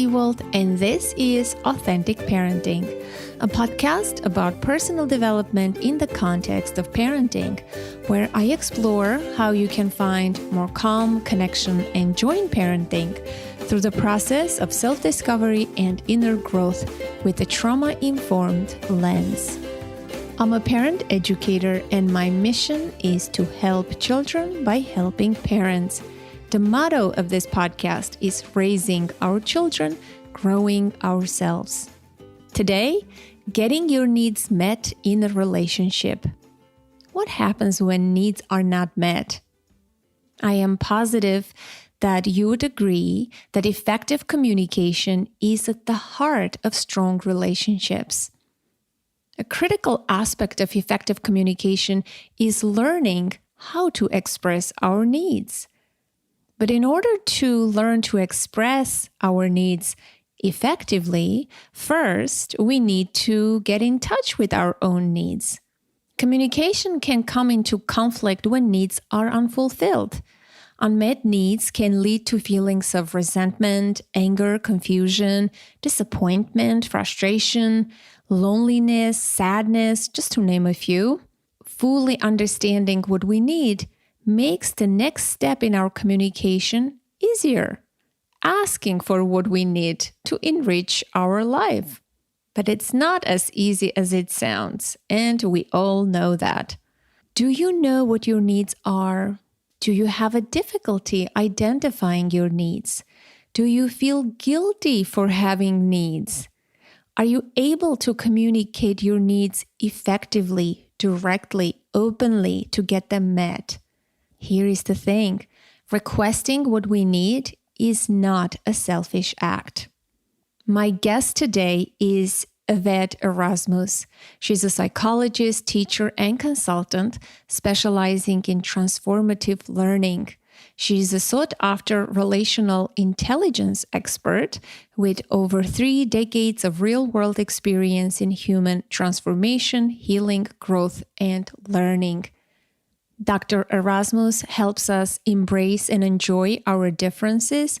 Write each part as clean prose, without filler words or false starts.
Ewald, and this is Authentic Parenting, a podcast about personal development in the context of parenting, where I explore how you can find more calm, connection, and joy in parenting through the process of self-discovery and inner growth with a trauma-informed lens. I'm a parent educator, and my mission is to help children by helping parents. The motto of this podcast is raising our children, growing ourselves. Today, getting your needs met in a relationship. What happens when needs are not met? I am positive that you would agree that effective communication is at the heart of strong relationships. A critical aspect of effective communication is learning how to express our needs. But in order to learn to express our needs effectively, first, we need to get in touch with our own needs. Communication can come into conflict when needs are unfulfilled. Unmet needs can lead to feelings of resentment, anger, confusion, disappointment, frustration, loneliness, sadness, just to name a few. Fully understanding what we need makes the next step in our communication easier. Asking for what we need to enrich our life. But it's not as easy as it sounds, and we all know that. Do you know what your needs are? Do you have a difficulty identifying your needs? Do you feel guilty for having needs? Are you able to communicate your needs effectively, directly, openly to get them met? Here is the thing. Requesting what we need is not a selfish act. My guest today is Yvette Erasmus. She's a psychologist, teacher, and consultant specializing in transformative learning. She's a sought-after relational intelligence expert with over 3 decades of real-world experience in human transformation, healing, growth, and learning. Dr. Erasmus helps us embrace and enjoy our differences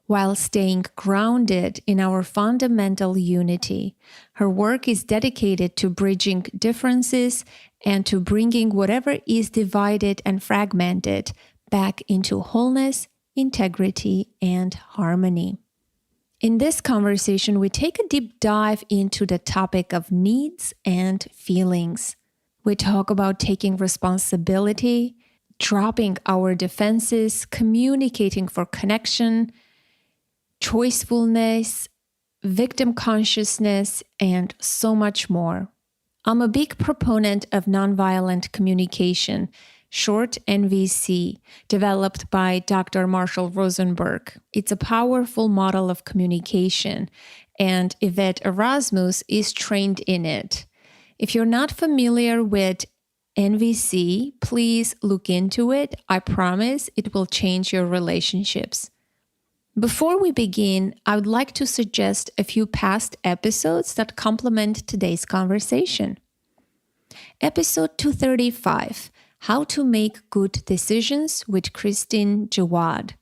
while staying grounded in our fundamental unity. Her work is dedicated to bridging differences and to bringing whatever is divided and fragmented back into wholeness, integrity, and harmony. In this conversation, we take a deep dive into the topic of needs and feelings. We talk about taking responsibility, dropping our defenses, communicating for connection, choicefulness, victim consciousness, and so much more. I'm a big proponent of nonviolent communication, short NVC, developed by Dr. Marshall Rosenberg. It's a powerful model of communication, and Yvette Erasmus is trained in it. If you're not familiar with NVC, please look into it. I promise it will change your relationships. Before we begin, I would like to suggest a few past episodes that complement today's conversation. Episode 235, How to Make Good Decisions with Christine Jawad.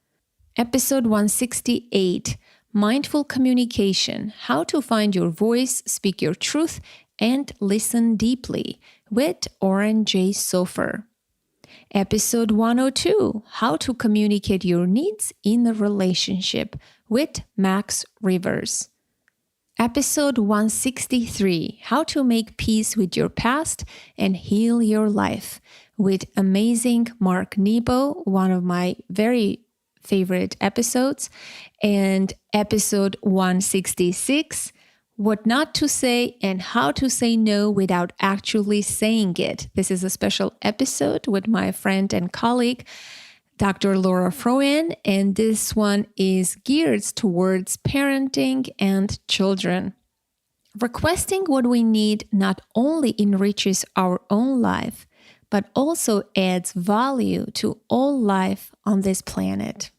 Episode 168, Mindful Communication, How to Find Your Voice, Speak Your Truth, and Listen Deeply with Oren J. Sofer. Episode 102, How to Communicate Your Needs in a Relationship with Max Rivers. Episode 163, How to Make Peace with Your Past and Heal Your Life with amazing Mark Nebo, one of my very favorite episodes. And episode 166, What Not to Say and How to Say No Without Actually Saying It. This is a special episode with my friend and colleague, Dr. Laura Froen, and this one is geared towards parenting and children. Requesting what we need not only enriches our own life, but also adds value to all life on this planet.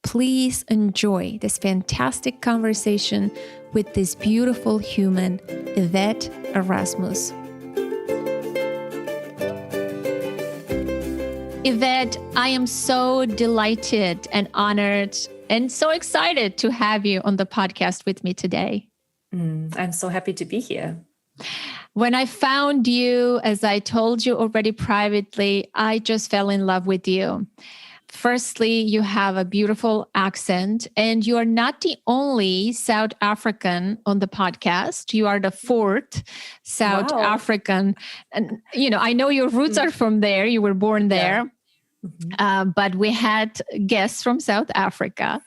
Please enjoy this fantastic conversation with this beautiful human, Yvette Erasmus. Yvette, I am so delighted and honored and so excited to have you on the podcast with me today. I'm so happy to be here. When I found you, as I told you already privately, I just fell in love with you. Firstly, you have a beautiful accent, and you are not the only South African on the podcast. You are the fourth South African. And, I know your roots are from there. You were born there. But we had guests from South Africa.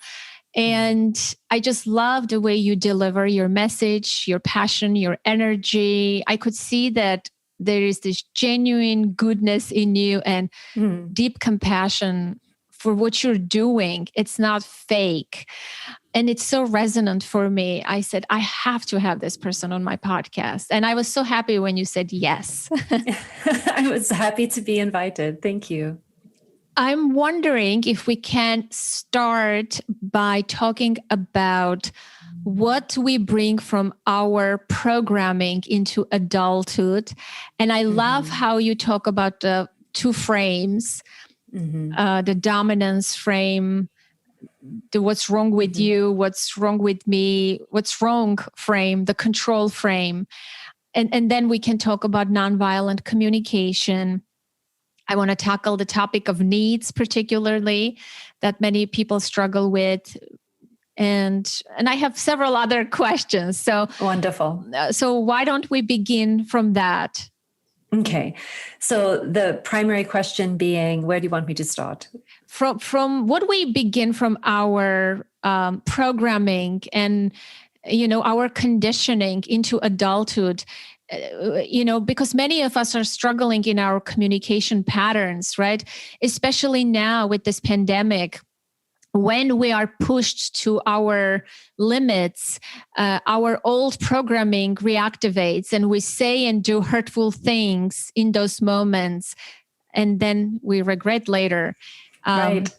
And I just love the way you deliver your message, your passion, your energy. I could see that there is this genuine goodness in you and deep compassion for what you're doing. It's not fake. And it's so resonant for me. I said, I have to have this person on my podcast. And I was so happy when you said yes. I was happy to be invited. Thank you. I'm wondering if we can start by talking about what we bring from our programming into adulthood. And I love how you talk about the two frames, the dominance frame, the what's wrong with you, what's wrong with me, what's wrong frame, the control frame. And then we can talk about nonviolent communication. I want to tackle the topic of needs, particularly, that many people struggle with. And I have several other questions. So wonderful. So why don't we begin from that? Okay. So the primary question being, where do you want me to start? From what we begin from our programming and, our conditioning into adulthood, because many of us are struggling in our communication patterns, right? Especially now with this pandemic. When we are pushed to our limits, our old programming reactivates and we say and do hurtful things in those moments. And then we regret later. Right?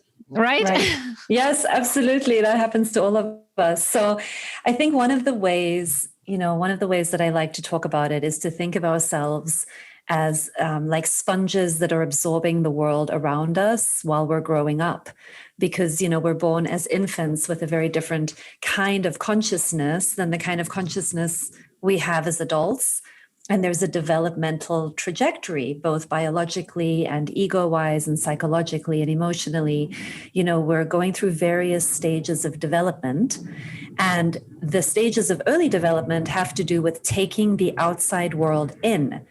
Yes, absolutely. That happens to all of us. So I think one of the ways that I like to talk about it is to think of ourselves as like sponges that are absorbing the world around us while we're growing up. Because, we're born as infants with a very different kind of consciousness than the kind of consciousness we have as adults. And there's a developmental trajectory, both biologically and ego-wise and psychologically and emotionally. We're going through various stages of development. And the stages of early development have to do with taking the outside world in.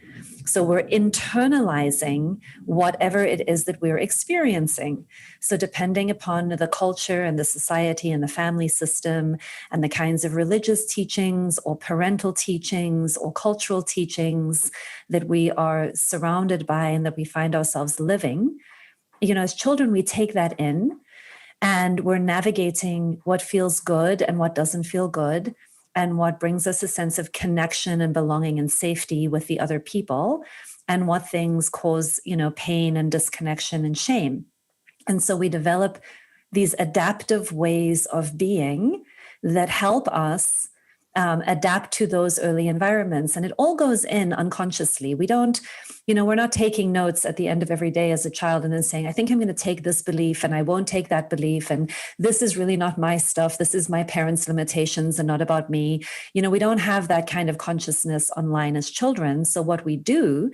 So we're internalizing whatever it is that we're experiencing. So depending upon the culture and the society and the family system and the kinds of religious teachings or parental teachings or cultural teachings that we are surrounded by and that we find ourselves living, as children, we take that in and we're navigating what feels good and what doesn't feel good, and what brings us a sense of connection and belonging and safety with the other people, and what things cause, pain and disconnection and shame. And so we develop these adaptive ways of being that help us adapt to those early environments. And it all goes in unconsciously. We don't, we're not taking notes at the end of every day as a child and then saying, I think I'm going to take this belief and I won't take that belief. And this is really not my stuff. This is my parents' limitations and not about me. We don't have that kind of consciousness online as children. So what we do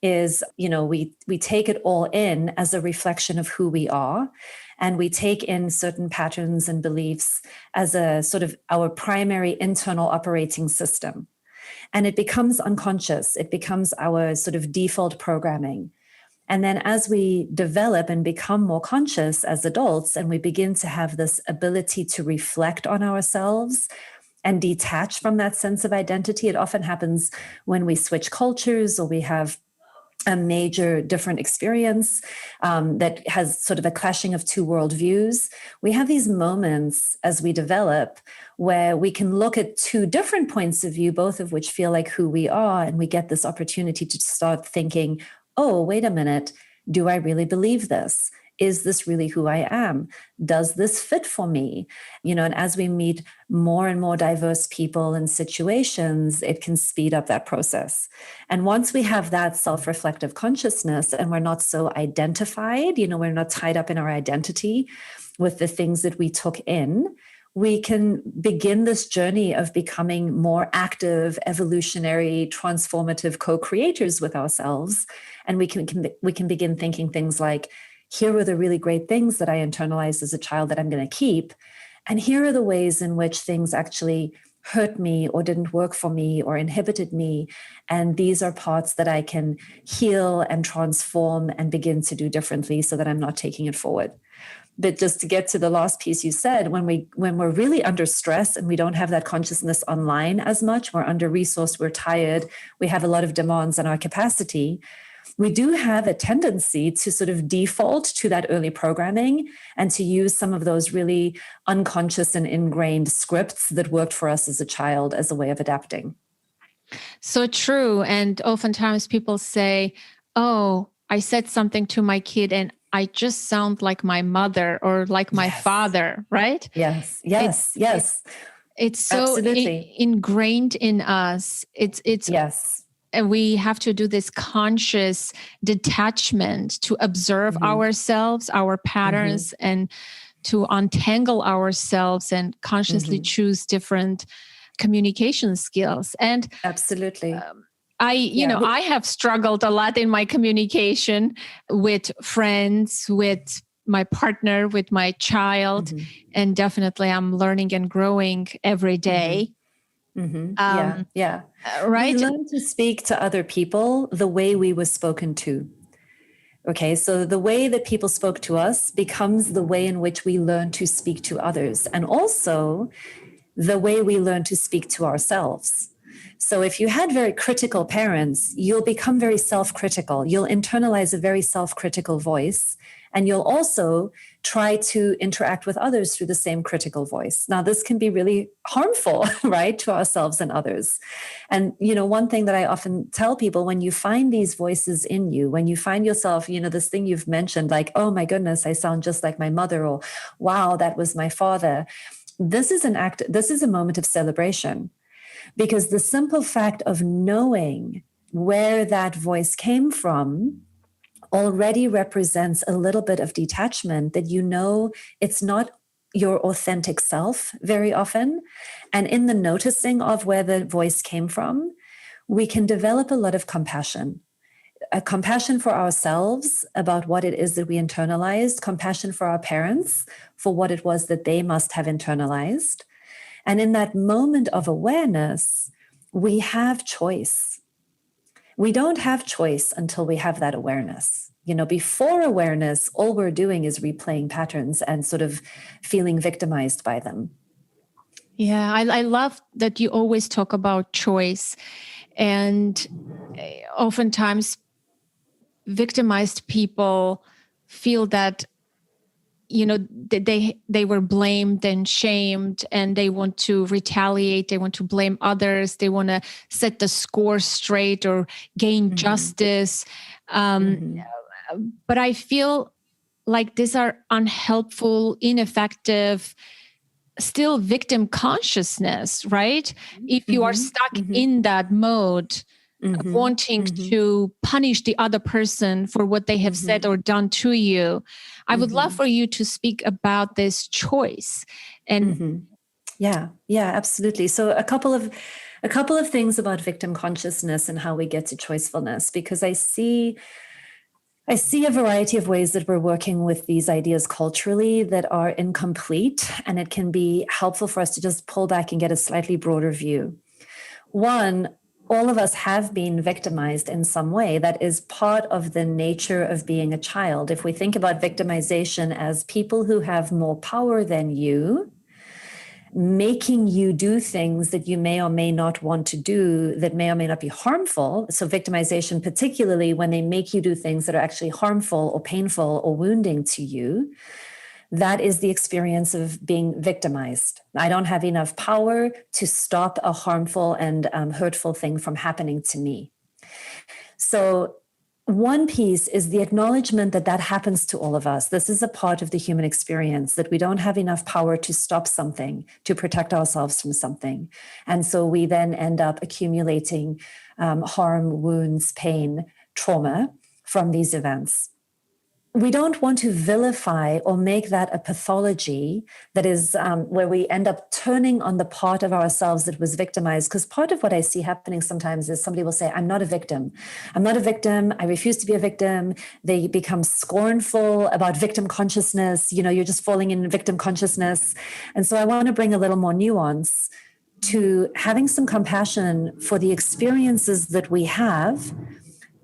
is, we take it all in as a reflection of who we are. And we take in certain patterns and beliefs as a sort of our primary internal operating system. And it becomes unconscious. It becomes our sort of default programming. And then as we develop and become more conscious as adults, and we begin to have this ability to reflect on ourselves and detach from that sense of identity, it often happens when we switch cultures or we have a major different experience that has sort of a clashing of two worldviews. We have these moments as we develop where we can look at two different points of view, both of which feel like who we are. And we get this opportunity to start thinking, oh, wait a minute, do I really believe this? is this really who I am? Does this fit for me? And as we meet more and more diverse people and situations, it can speed up that process. And once we have that self-reflective consciousness and we're not so identified, we're not tied up in our identity with the things that we took in, we can begin this journey of becoming more active, evolutionary, transformative co-creators with ourselves. And we can begin thinking things like, here are the really great things that I internalized as a child that I'm going to keep. And here are the ways in which things actually hurt me or didn't work for me or inhibited me. And these are parts that I can heal and transform and begin to do differently so that I'm not taking it forward. But just to get to the last piece you said, when we're really under stress and we don't have that consciousness online as much, we're under resourced, we're tired, we have a lot of demands on our capacity, we do have a tendency to sort of default to that early programming and to use some of those really unconscious and ingrained scripts that worked for us as a child as a way of adapting. So true. And oftentimes people say, oh, I said something to my kid and I just sound like my mother or like my father, right? Yes. It's so ingrained in us. It's yes. And we have to do this conscious detachment to observe ourselves, our patterns, and to untangle ourselves and consciously choose different communication skills. And absolutely. I have struggled a lot in my communication with friends, with my partner, with my child, and definitely I'm learning and growing every day. Right. We learn to speak to other people the way we were spoken to. Okay, so the way that people spoke to us becomes the way in which we learn to speak to others, and also the way we learn to speak to ourselves. So if you had very critical parents, you'll become very self-critical. You'll internalize a very self-critical voice, and you'll also try to interact with others through the same critical voice. Now, this can be really harmful, right, to ourselves and others. And, one thing that I often tell people, when you find these voices in you, when you find yourself, this thing you've mentioned, like, oh my goodness, I sound just like my mother, or wow, that was my father. This is a moment of celebration. Because the simple fact of knowing where that voice came from already represents a little bit of detachment, that it's not your authentic self very often. And in the noticing of where the voice came from, we can develop a lot of compassion. A compassion for ourselves about what it is that we internalized, compassion for our parents for what it was that they must have internalized. And in that moment of awareness, we have choice. We don't have choice until we have that awareness. Before awareness, all we're doing is replaying patterns and sort of feeling victimized by them. Yeah, I love that you always talk about choice. And oftentimes, victimized people feel that they were blamed and shamed, and they want to retaliate. They want to blame others. They want to set the score straight or gain justice. But I feel like these are unhelpful, ineffective, still victim consciousness, right? If you are stuck in that mode, wanting to punish the other person for what they have said or done to you. I would love for you to speak about this choice. And Yeah, absolutely. So a couple of things about victim consciousness and how we get to choicefulness, because I see a variety of ways that we're working with these ideas culturally that are incomplete, and it can be helpful for us to just pull back and get a slightly broader view. One, all of us have been victimized in some way. That is part of the nature of being a child. If we think about victimization as people who have more power than you, making you do things that you may or may not want to do, that may or may not be harmful. So victimization, particularly when they make you do things that are actually harmful or painful or wounding to you, that is the experience of being victimized. I don't have enough power to stop a harmful and hurtful thing from happening to me. So one piece is the acknowledgement that that happens to all of us. This is a part of the human experience, that we don't have enough power to stop something, to protect ourselves from something. And so we then end up accumulating harm, wounds, pain, trauma from these events. We don't want to vilify or make that a pathology that is where we end up turning on the part of ourselves that was victimized. Because part of what I see happening sometimes is somebody will say, I'm not a victim. I'm not a victim. I refuse to be a victim. They become scornful about victim consciousness. You know, you're just falling in victim consciousness. And so I want to bring a little more nuance to having some compassion for the experiences that we have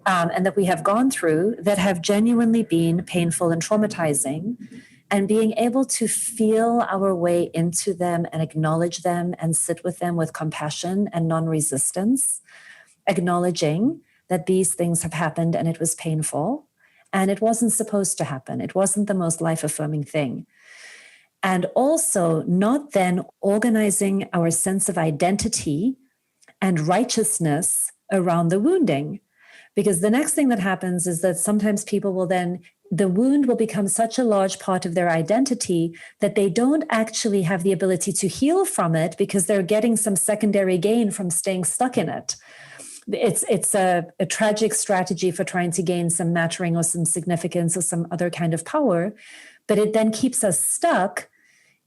and that we have gone through that have genuinely been painful and traumatizing, and being able to feel our way into them and acknowledge them and sit with them with compassion and non-resistance, acknowledging that these things have happened and it was painful and it wasn't supposed to happen. It wasn't the most life-affirming thing. And also not then organizing our sense of identity and righteousness around the wounding. Because the next thing that happens is that sometimes people will then, the wound will become such a large part of their identity that they don't actually have the ability to heal from it because they're getting some secondary gain from staying stuck in it. It's a tragic strategy for trying to gain some mattering or some significance or some other kind of power, but it then keeps us stuck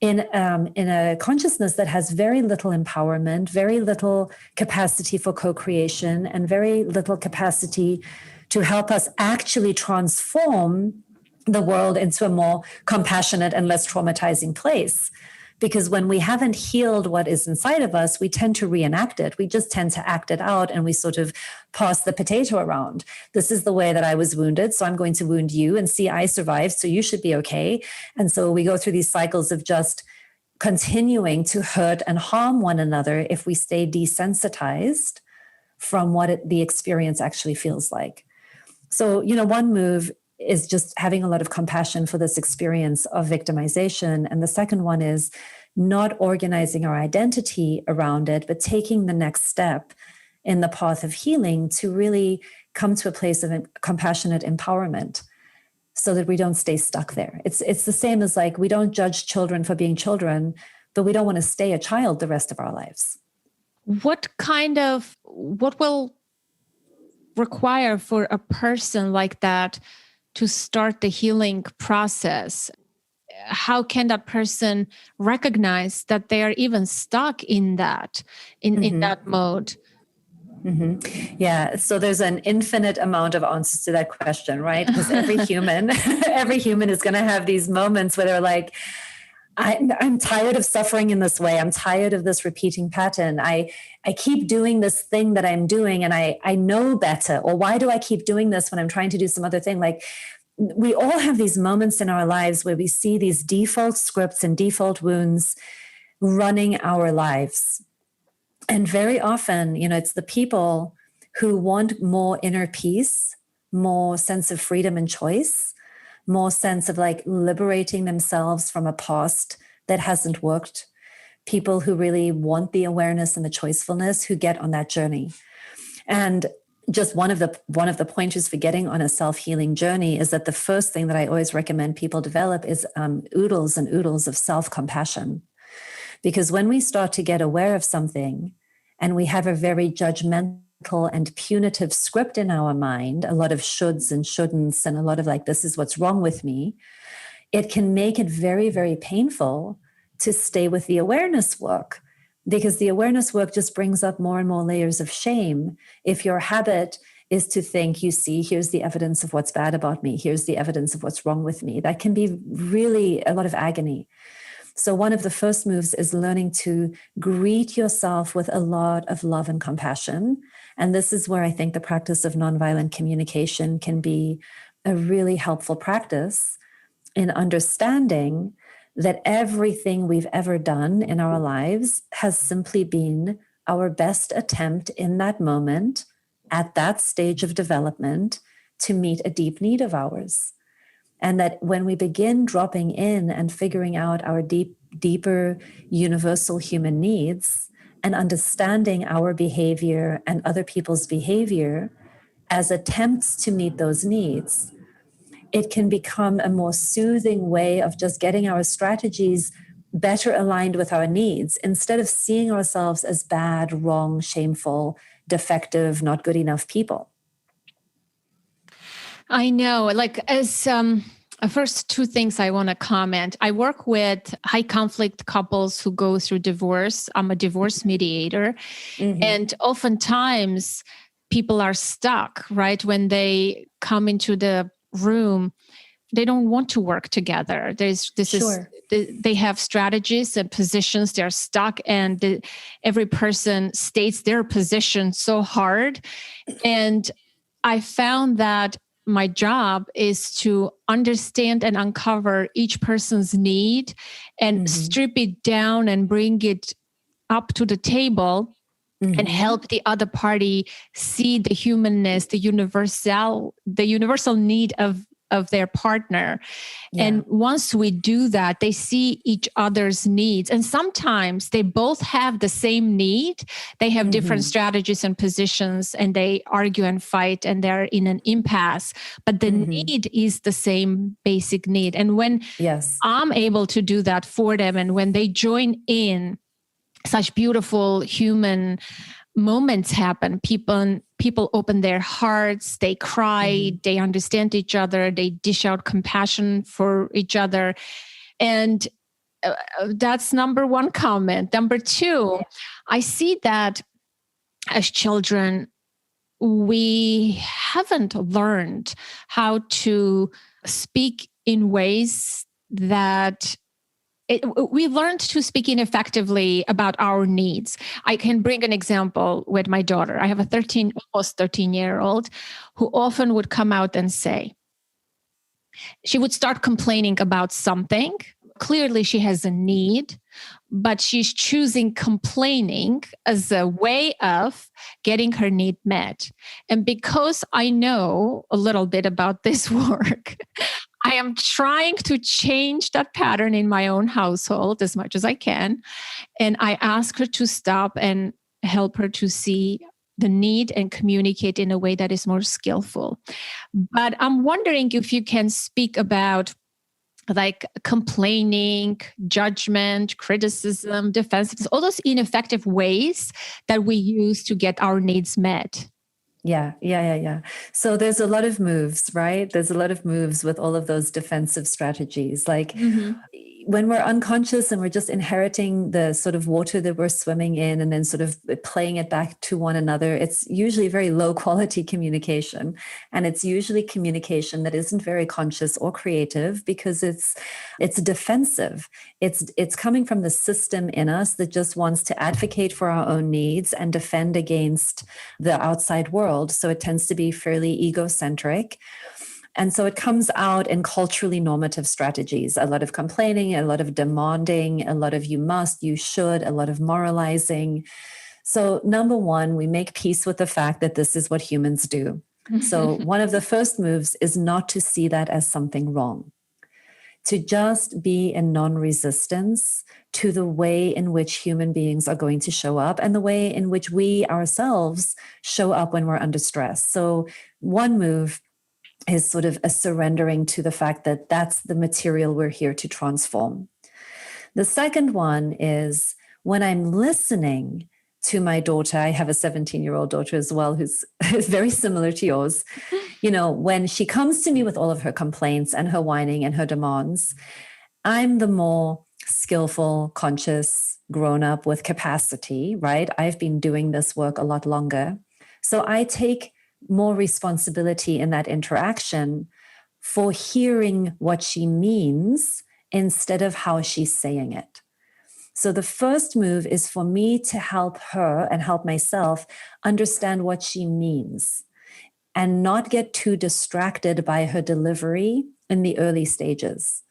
in a consciousness that has very little empowerment, very little capacity for co-creation, and very little capacity to help us actually transform the world into a more compassionate and less traumatizing place. Because when we haven't healed what is inside of us, we tend to reenact it. We just tend to act it out and we sort of pass the potato around. This is the way that I was wounded, so I'm going to wound you, and see, I survived, so you should be okay. And so we go through these cycles of just continuing to hurt and harm one another if we stay desensitized from what the experience actually feels like. So, you know, one move is just having a lot of compassion for this experience of victimization. And the second one is not organizing our identity around it, but taking the next step in the path of healing to really come to a place of compassionate empowerment so that we don't stay stuck there. It's the same as like, we don't judge children for being children, but we don't want to stay a child the rest of our lives. What will require for a person like that to start the healing process? How can that person recognize that they are even stuck in that, in that mode? Mm-hmm. Yeah. So there's an infinite amount of answers to that question, right? Because every human is going to have these moments where they're like, I'm tired of suffering in this way. I'm tired of this repeating pattern. I keep doing this thing that I'm doing and I know better. Or why do I keep doing this when I'm trying to do some other thing? Like, we all have these moments in our lives where we see these default scripts and default wounds running our lives. And very often, you know, it's the people who want more inner peace, more sense of freedom and choice, more sense of like liberating themselves from a past that hasn't worked. People who really want the awareness and the choicefulness, who get on that journey. And just one of the pointers for getting on a self-healing journey is that the first thing that I always recommend people develop is oodles and oodles of self-compassion. Because when we start to get aware of something and we have a very judgmental and punitive script in our mind, a lot of shoulds and shouldn'ts and a lot of like, this is what's wrong with me, it can make it very, very painful to stay with the awareness work. Because the awareness work just brings up more and more layers of shame. If your habit is to think, you see, here's the evidence of what's bad about me, here's the evidence of what's wrong with me, that can be really a lot of agony. So one of the first moves is learning to greet yourself with a lot of love and compassion. And this is where I think the practice of nonviolent communication can be a really helpful practice in understanding that everything we've ever done in our lives has simply been our best attempt in that moment, at that stage of development, to meet a deep need of ours. And that when we begin dropping in and figuring out our deeper universal human needs and understanding our behavior and other people's behavior as attempts to meet those needs, it can become a more soothing way of just getting our strategies better aligned with our needs instead of seeing ourselves as bad, wrong, shameful, defective, not good enough people. I know, like as first two things I want to comment. I work with high conflict couples who go through divorce. I'm a divorce mediator. Mm-hmm. And oftentimes people are stuck, right? When they come into the room, they don't want to work together. They have strategies and positions. They're stuck, and every person states their position so hard. And I found that my job is to understand and uncover each person's need and strip it down and bring it up to the table and help the other party see the humanness, the universal need of their partner. Yeah. And once we do that, they see each other's needs. And sometimes they both have the same need. They have different strategies and positions, and they argue and fight, and they're in an impasse. But the need is the same basic need. And when I'm able to do that for them, and when they join in, such beautiful human moments happen. People open their hearts, they cry, they understand each other, they dish out compassion for each other. And that's number one comment. Number two, I see that as children, we haven't learned how to speak in ways that we learned to speak ineffectively about our needs. I can bring an example with my daughter. I have a almost 13-year-old who often would come out and say, she would start complaining about something. Clearly, she has a need, but she's choosing complaining as a way of getting her need met. And because I know a little bit about this work, I am trying to change that pattern in my own household as much as I can. And I ask her to stop and help her to see the need and communicate in a way that is more skillful. But I'm wondering if you can speak about like complaining, judgment, criticism, defensiveness, all those ineffective ways that we use to get our needs met. Yeah. So there's a lot of moves, right? There's a lot of moves with all of those defensive strategies. Like when we're unconscious and we're just inheriting the sort of water that we're swimming in and then sort of playing it back to one another, it's usually very low quality communication. And it's usually communication that isn't very conscious or creative because it's defensive. It's coming from the system in us that just wants to advocate for our own needs and defend against the outside world. So it tends to be fairly egocentric. And so it comes out in culturally normative strategies, a lot of complaining, a lot of demanding, a lot of you must, you should, a lot of moralizing. So number one, we make peace with the fact that this is what humans do. So one of the first moves is not to see that as something wrong, to just be in non-resistance to the way in which human beings are going to show up and the way in which we ourselves show up when we're under stress. So one move is sort of a surrendering to the fact that that's the material we're here to transform. The second one is when I'm listening to my daughter, I have a 17-year-old daughter as well, who's very similar to yours. You know, when she comes to me with all of her complaints and her whining and her demands, I'm the more skillful, conscious, grown up with capacity, right? I've been doing this work a lot longer. So I take more responsibility in that interaction for hearing what she means instead of how she's saying it. So the first move is for me to help her and help myself understand what she means and not get too distracted by her delivery in the early stages.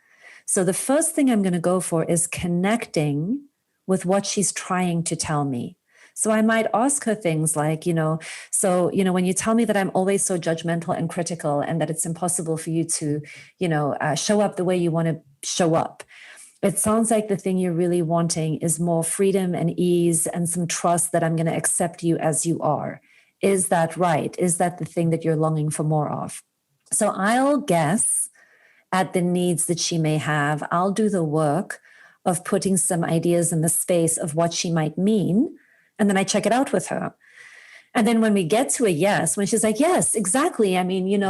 So the first thing I'm going to go for is connecting with what she's trying to tell me. So I might ask her things like, when you tell me that I'm always so judgmental and critical and that it's impossible for you to, show up the way you want to show up, it sounds like the thing you're really wanting is more freedom and ease and some trust that I'm going to accept you as you are Is that right? Is that the thing that you're longing for more of? So I'll guess at the needs that she may have. I'll do the work of putting some ideas in the space of what she might mean. And then I check it out with her. And then when we get to a yes, when she's like, yes, exactly. I mean,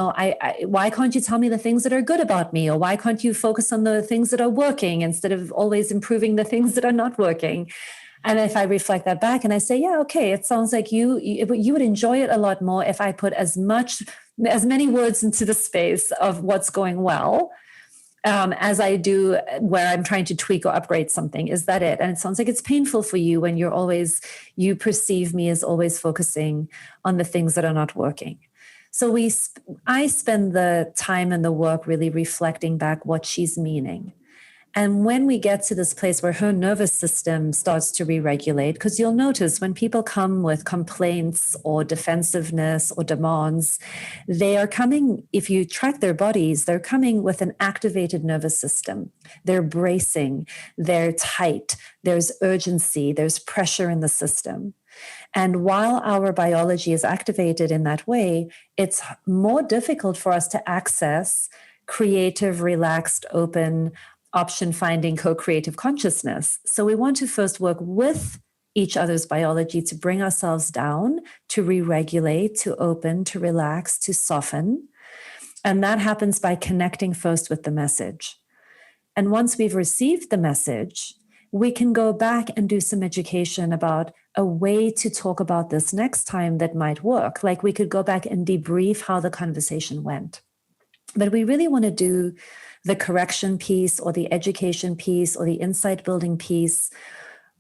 why can't you tell me the things that are good about me? Or why can't you focus on the things that are working instead of always improving the things that are not working? And if I reflect that back and I say, yeah, okay, it sounds like you would enjoy it a lot more if I put as many words into the space of what's going well, as I do where I'm trying to tweak or upgrade something. Is that it? And it sounds like it's painful for you when you perceive me as always focusing on the things that are not working. So I spend the time and the work really reflecting back what she's meaning. And when we get to this place where her nervous system starts to re-regulate, because you'll notice when people come with complaints or defensiveness or demands, they are coming, if you track their bodies, they're coming with an activated nervous system. They're bracing, they're tight, there's urgency, there's pressure in the system. And while our biology is activated in that way, it's more difficult for us to access creative, relaxed, open, option-finding, co-creative consciousness. So we want to first work with each other's biology to bring ourselves down, to re-regulate, to open, to relax, to soften. And that happens by connecting first with the message. And once we've received the message, we can go back and do some education about a way to talk about this next time that might work. Like we could go back and debrief how the conversation went. But we really want to do the correction piece or the education piece or the insight building piece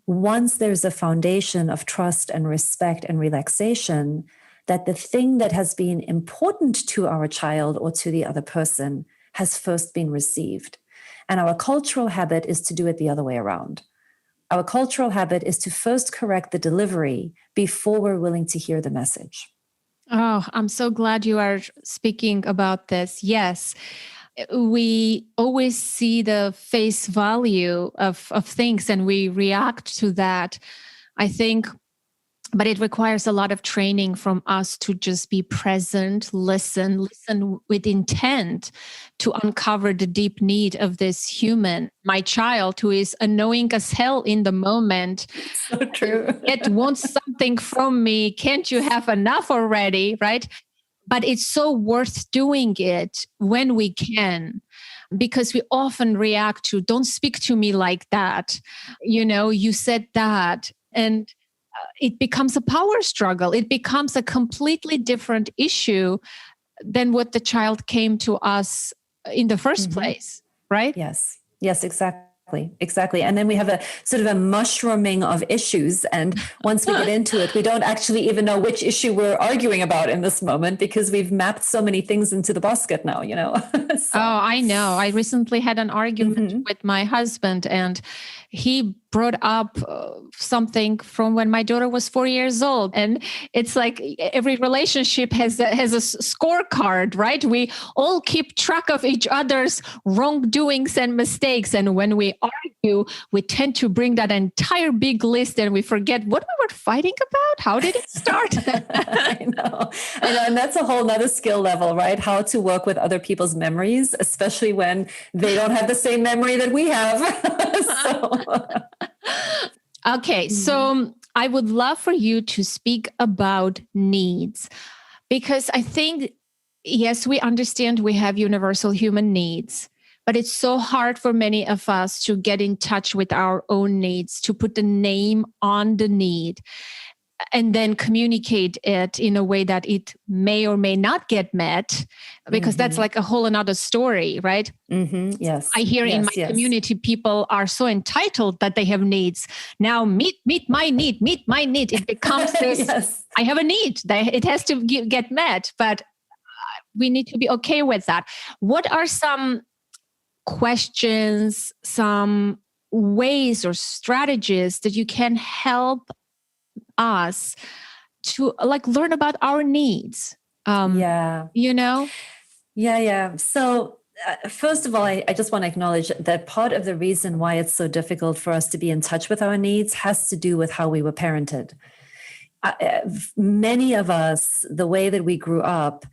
once there's a foundation of trust and respect and relaxation, that the thing that has been important to our child or to the other person has first been received. And our cultural habit is to do it the other way around. Our cultural habit is to first correct the delivery before we're willing to hear the message. Oh, I'm so glad you are speaking about this. Yes. We always see the face value of things and we react to that, I think, but it requires a lot of training from us to just be present, listen with intent to uncover the deep need of this human, my child, who is annoying as hell in the moment. So true. It wants something from me. Can't you have enough already, right? But it's so worth doing it when we can, because we often react to, don't speak to me like that. You said that. And it becomes a power struggle. It becomes a completely different issue than what the child came to us in the first place, right? Yes, exactly. Exactly. And then we have a sort of a mushrooming of issues. And once we get into it, we don't actually even know which issue we're arguing about in this moment because we've mapped so many things into the basket now, So. Oh, I know. I recently had an argument with my husband and he brought up something from when my daughter was 4 years old. And it's like every relationship has a scorecard, right? We all keep track of each other's wrongdoings and mistakes. And when we argue, we tend to bring that entire big list and we forget what we were fighting about. How did it start? I know. And that's a whole nother skill level, right? How to work with other people's memories, especially when they don't have the same memory that we have. Okay, so I would love for you to speak about needs, because I think, yes, we understand we have universal human needs, but it's so hard for many of us to get in touch with our own needs, to put the name on the need, and then communicate it in a way that it may or may not get met, because that's like a whole another story, right? Yes. I hear in my community, people are so entitled that they have needs. Now, meet my need. It becomes this, I have a need. It has to get met, but we need to be okay with that. What are some questions, some ways or strategies that you can help us to learn about our needs? Yeah. So first of all, I just want to acknowledge that part of the reason why it's so difficult for us to be in touch with our needs has to do with how we were parented. many of us, the way that we grew up,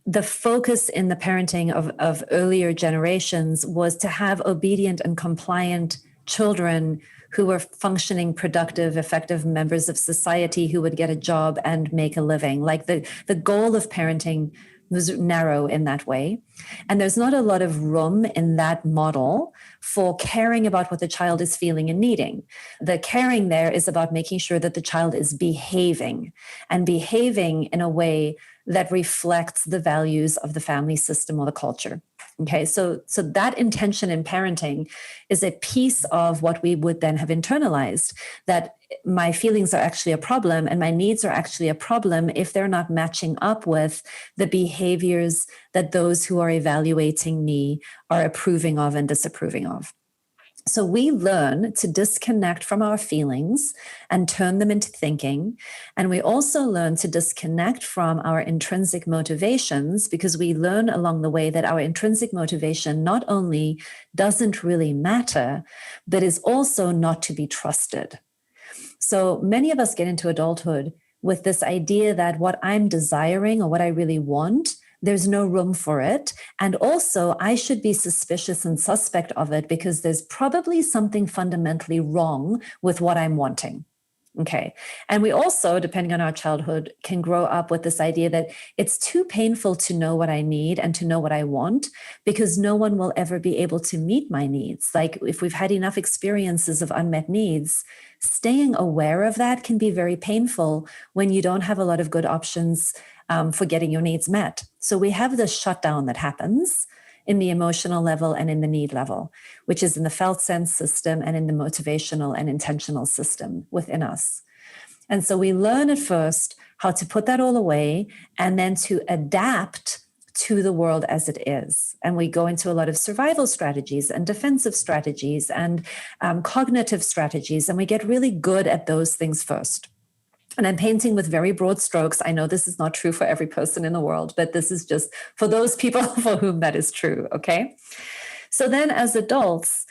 the focus in the parenting of earlier generations was to have obedient and compliant children who were functioning, productive, effective members of society who would get a job and make a living. Like the goal of parenting was narrow in that way. And there's not a lot of room in that model for caring about what the child is feeling and needing. The caring there is about making sure that the child is behaving and behaving in a way that reflects the values of the family system or the culture. Okay, so that intention in parenting is a piece of what we would then have internalized, that my feelings are actually a problem and my needs are actually a problem if they're not matching up with the behaviors that those who are evaluating me are approving of and disapproving of. So we learn to disconnect from our feelings and turn them into thinking. And we also learn to disconnect from our intrinsic motivations, because we learn along the way that our intrinsic motivation not only doesn't really matter, but is also not to be trusted. So many of us get into adulthood with this idea that what I'm desiring or what I really want, there's no room for it. And also, I should be suspicious and suspect of it because there's probably something fundamentally wrong with what I'm wanting. Okay. And we also, depending on our childhood, can grow up with this idea that it's too painful to know what I need and to know what I want because no one will ever be able to meet my needs. Like if we've had enough experiences of unmet needs, staying aware of that can be very painful when you don't have a lot of good options for getting your needs met. So we have this shutdown that happens in the emotional level and in the need level, which is in the felt sense system and in the motivational and intentional system within us. And so we learn at first how to put that all away and then to adapt to the world as it is. And we go into a lot of survival strategies and defensive strategies and cognitive strategies, and we get really good at those things first. And I'm painting with very broad strokes. I know this is not true for every person in the world, but this is just for those people for whom that is true, okay? So then as adults,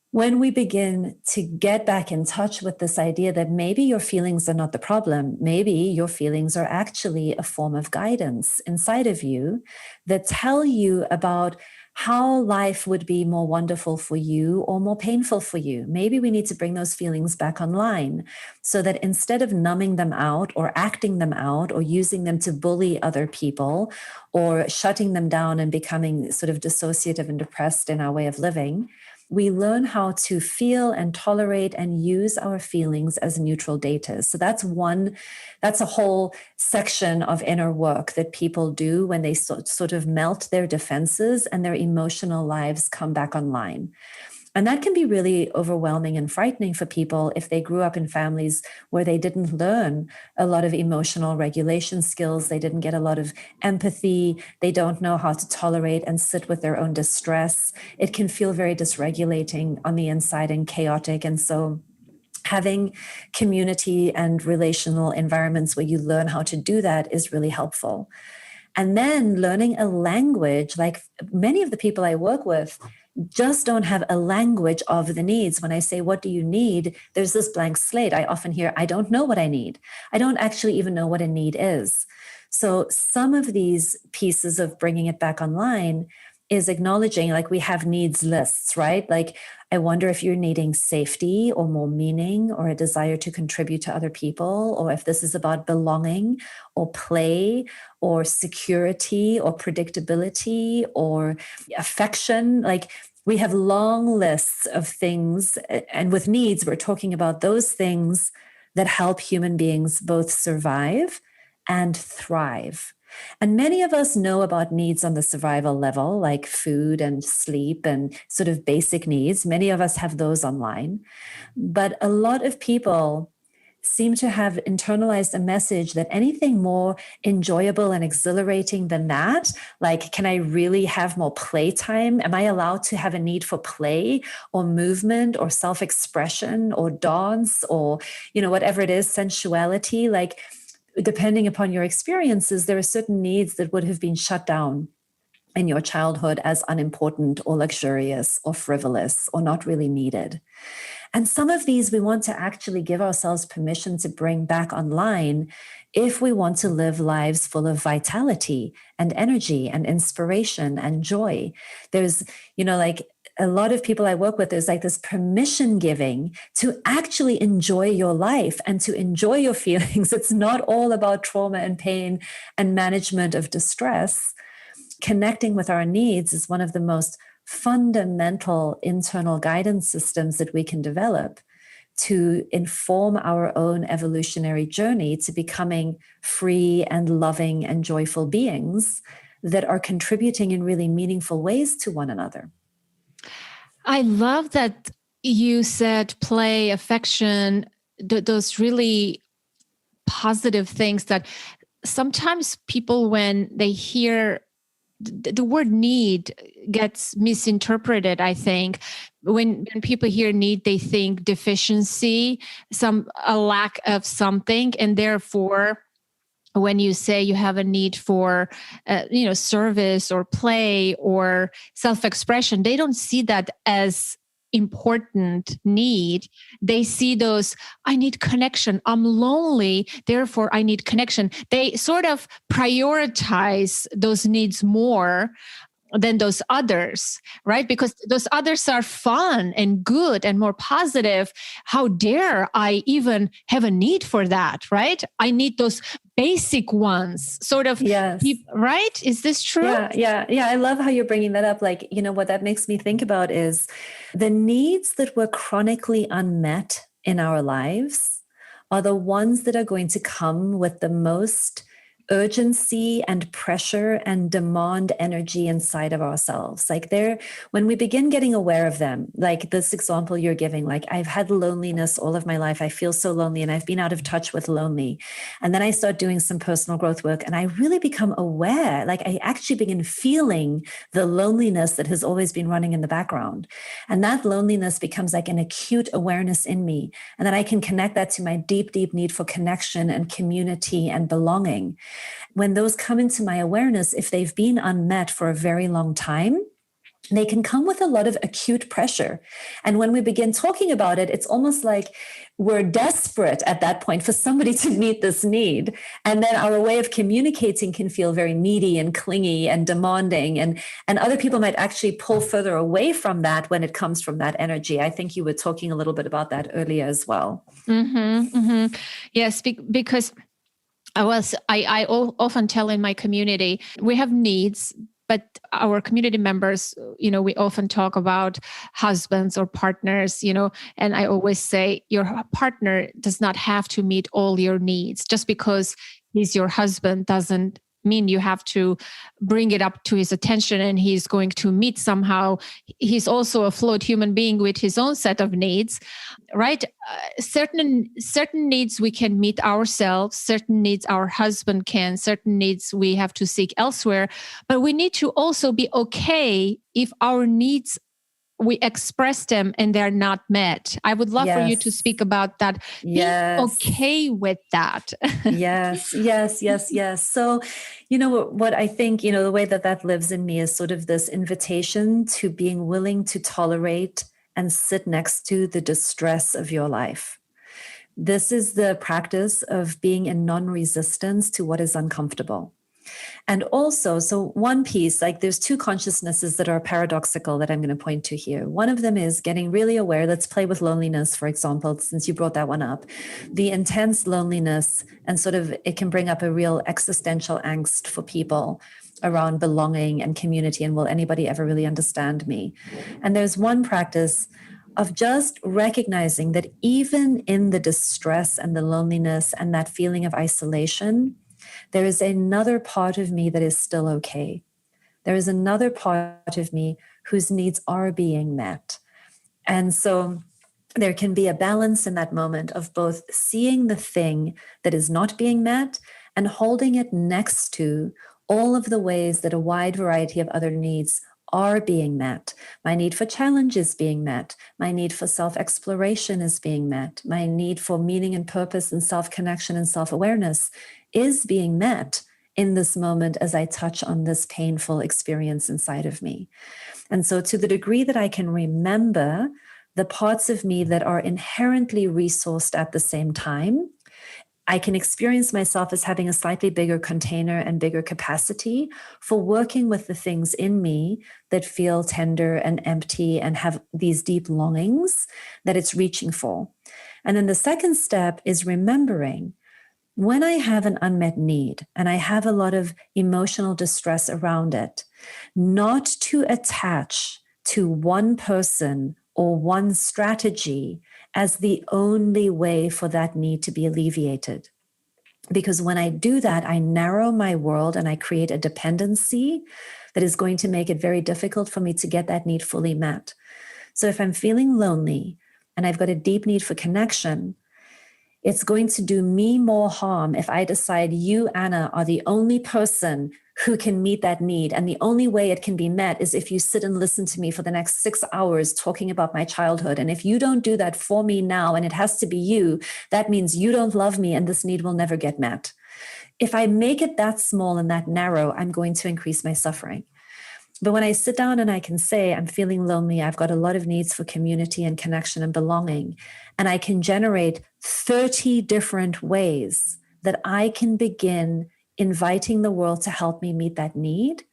when we begin to get back in touch with this idea that maybe your feelings are not the problem, maybe your feelings are actually a form of guidance inside of you that tell you about how life would be more wonderful for you or more painful for you. Maybe we need to bring those feelings back online so that instead of numbing them out or acting them out or using them to bully other people or shutting them down and becoming sort of dissociative and depressed in our way of living, we learn how to feel and tolerate and use our feelings as neutral data. So that's a whole section of inner work that people do when they sort of melt their defenses and their emotional lives come back online. And that can be really overwhelming and frightening for people if they grew up in families where they didn't learn a lot of emotional regulation skills. They didn't get a lot of empathy. They don't know how to tolerate and sit with their own distress. It can feel very dysregulating on the inside and chaotic. And so having community and relational environments where you learn how to do that is really helpful. And then learning a language, like many of the people I work with just don't have a language of the needs. When I say, what do you need? There's this blank slate. I often hear, I don't know what I need. I don't actually even know what a need is. So some of these pieces of bringing it back online is acknowledging, like we have needs lists, right? Like, I wonder if you're needing safety or more meaning or a desire to contribute to other people, or if this is about belonging or play or security or predictability or affection. Like we have long lists of things. And with needs, we're talking about those things that help human beings both survive and thrive. And many of us know about needs on the survival level, like food and sleep and sort of basic needs. Many of us have those online. But a lot of people seem to have internalized a message that anything more enjoyable and exhilarating than that, like, can I really have more playtime? Am I allowed to have a need for play or movement or self-expression or dance or, whatever it is, sensuality? Like, depending upon your experiences, there are certain needs that would have been shut down in your childhood as unimportant or luxurious or frivolous or not really needed. And some of these we want to actually give ourselves permission to bring back online if we want to live lives full of vitality and energy and inspiration and joy. There's, like a lot of people I work with, there's like this permission giving to actually enjoy your life and to enjoy your feelings. It's not all about trauma and pain and management of distress. Connecting with our needs is one of the most fundamental internal guidance systems that we can develop to inform our own evolutionary journey to becoming free and loving and joyful beings that are contributing in really meaningful ways to one another. I love that you said play, affection, those really positive things that sometimes people, when they hear the word need, gets misinterpreted. I think when people hear need, they think deficiency, a lack of something, and therefore when you say you have a need for service or play or self-expression, they don't see that as important need. They see those, I need connection, I'm lonely, therefore I need connection. They sort of prioritize those needs more than those others, right? Because those others are fun and good and more positive. How dare I even have a need for that, right? I need those basic ones, sort of. Yes. Right? Is this true? Yeah. I love how you're bringing that up. Like, what that makes me think about is the needs that were chronically unmet in our lives are the ones that are going to come with the most urgency and pressure and demand energy inside of ourselves. Like when we begin getting aware of them, like this example you're giving, like I've had loneliness all of my life. I feel so lonely and I've been out of touch with lonely. And then I start doing some personal growth work and I really become aware, like I actually begin feeling the loneliness that has always been running in the background. And that loneliness becomes like an acute awareness in me. And then I can connect that to my deep, deep need for connection and community and belonging. When those come into my awareness, if they've been unmet for a very long time, they can come with a lot of acute pressure. And when we begin talking about it, it's almost like we're desperate at that point for somebody to meet this need. And then our way of communicating can feel very needy and clingy and demanding. And other people might actually pull further away from that when it comes from that energy. I think you were talking a little bit about that earlier as well. Mm-hmm, mm-hmm. Yes, because I often tell in my community, we have needs, but our community members, we often talk about husbands or partners, and I always say your partner does not have to meet all your needs. Just because he's your husband doesn't mean you have to bring it up to his attention and he's going to meet somehow. He's also a flawed human being with his own set of needs, right? Certain needs we can meet ourselves, certain needs our husband can, certain needs we have to seek elsewhere. But we need to also be okay if our needs, we express them and they're not met. I would love for you to speak about that. Yes. Be okay with that. Yes. So, what I think, the way that lives in me is sort of this invitation to being willing to tolerate and sit next to the distress of your life. This is the practice of being in non-resistance to what is uncomfortable. And also, so one piece, like there's two consciousnesses that are paradoxical that I'm going to point to here. One of them is getting really aware. Let's play with loneliness, for example, since you brought that one up. The intense loneliness, and sort of it can bring up a real existential angst for people around belonging and community, and will anybody ever really understand me? And there's one practice of just recognizing that even in the distress and the loneliness and that feeling of isolation, there is another part of me that is still okay. There is another part of me whose needs are being met. And so there can be a balance in that moment of both seeing the thing that is not being met and holding it next to all of the ways that a wide variety of other needs are being met. My need for challenge is being met. My need for self-exploration is being met. My need for meaning and purpose and self-connection and self-awareness is being met in this moment as I touch on this painful experience inside of me. And so to the degree that I can remember the parts of me that are inherently resourced at the same time. I can experience myself as having a slightly bigger container and bigger capacity for working with the things in me that feel tender and empty and have these deep longings that it's reaching for. And then the second step is remembering when I have an unmet need and I have a lot of emotional distress around it, not to attach to one person or one strategy as the only way for that need to be alleviated. Because when I do that, I narrow my world and I create a dependency that is going to make it very difficult for me to get that need fully met. So if I'm feeling lonely and I've got a deep need for connection, it's going to do me more harm if I decide you, Anna, are the only person who can meet that need. And the only way it can be met is if you sit and listen to me for the next 6 hours talking about my childhood. And if you don't do that for me now, and it has to be you, that means you don't love me and this need will never get met. If I make it that small and that narrow, I'm going to increase my suffering. But when I sit down and I can say, I'm feeling lonely, I've got a lot of needs for community and connection and belonging, and I can generate 30 different ways that I can begin inviting the world to help me meet that need,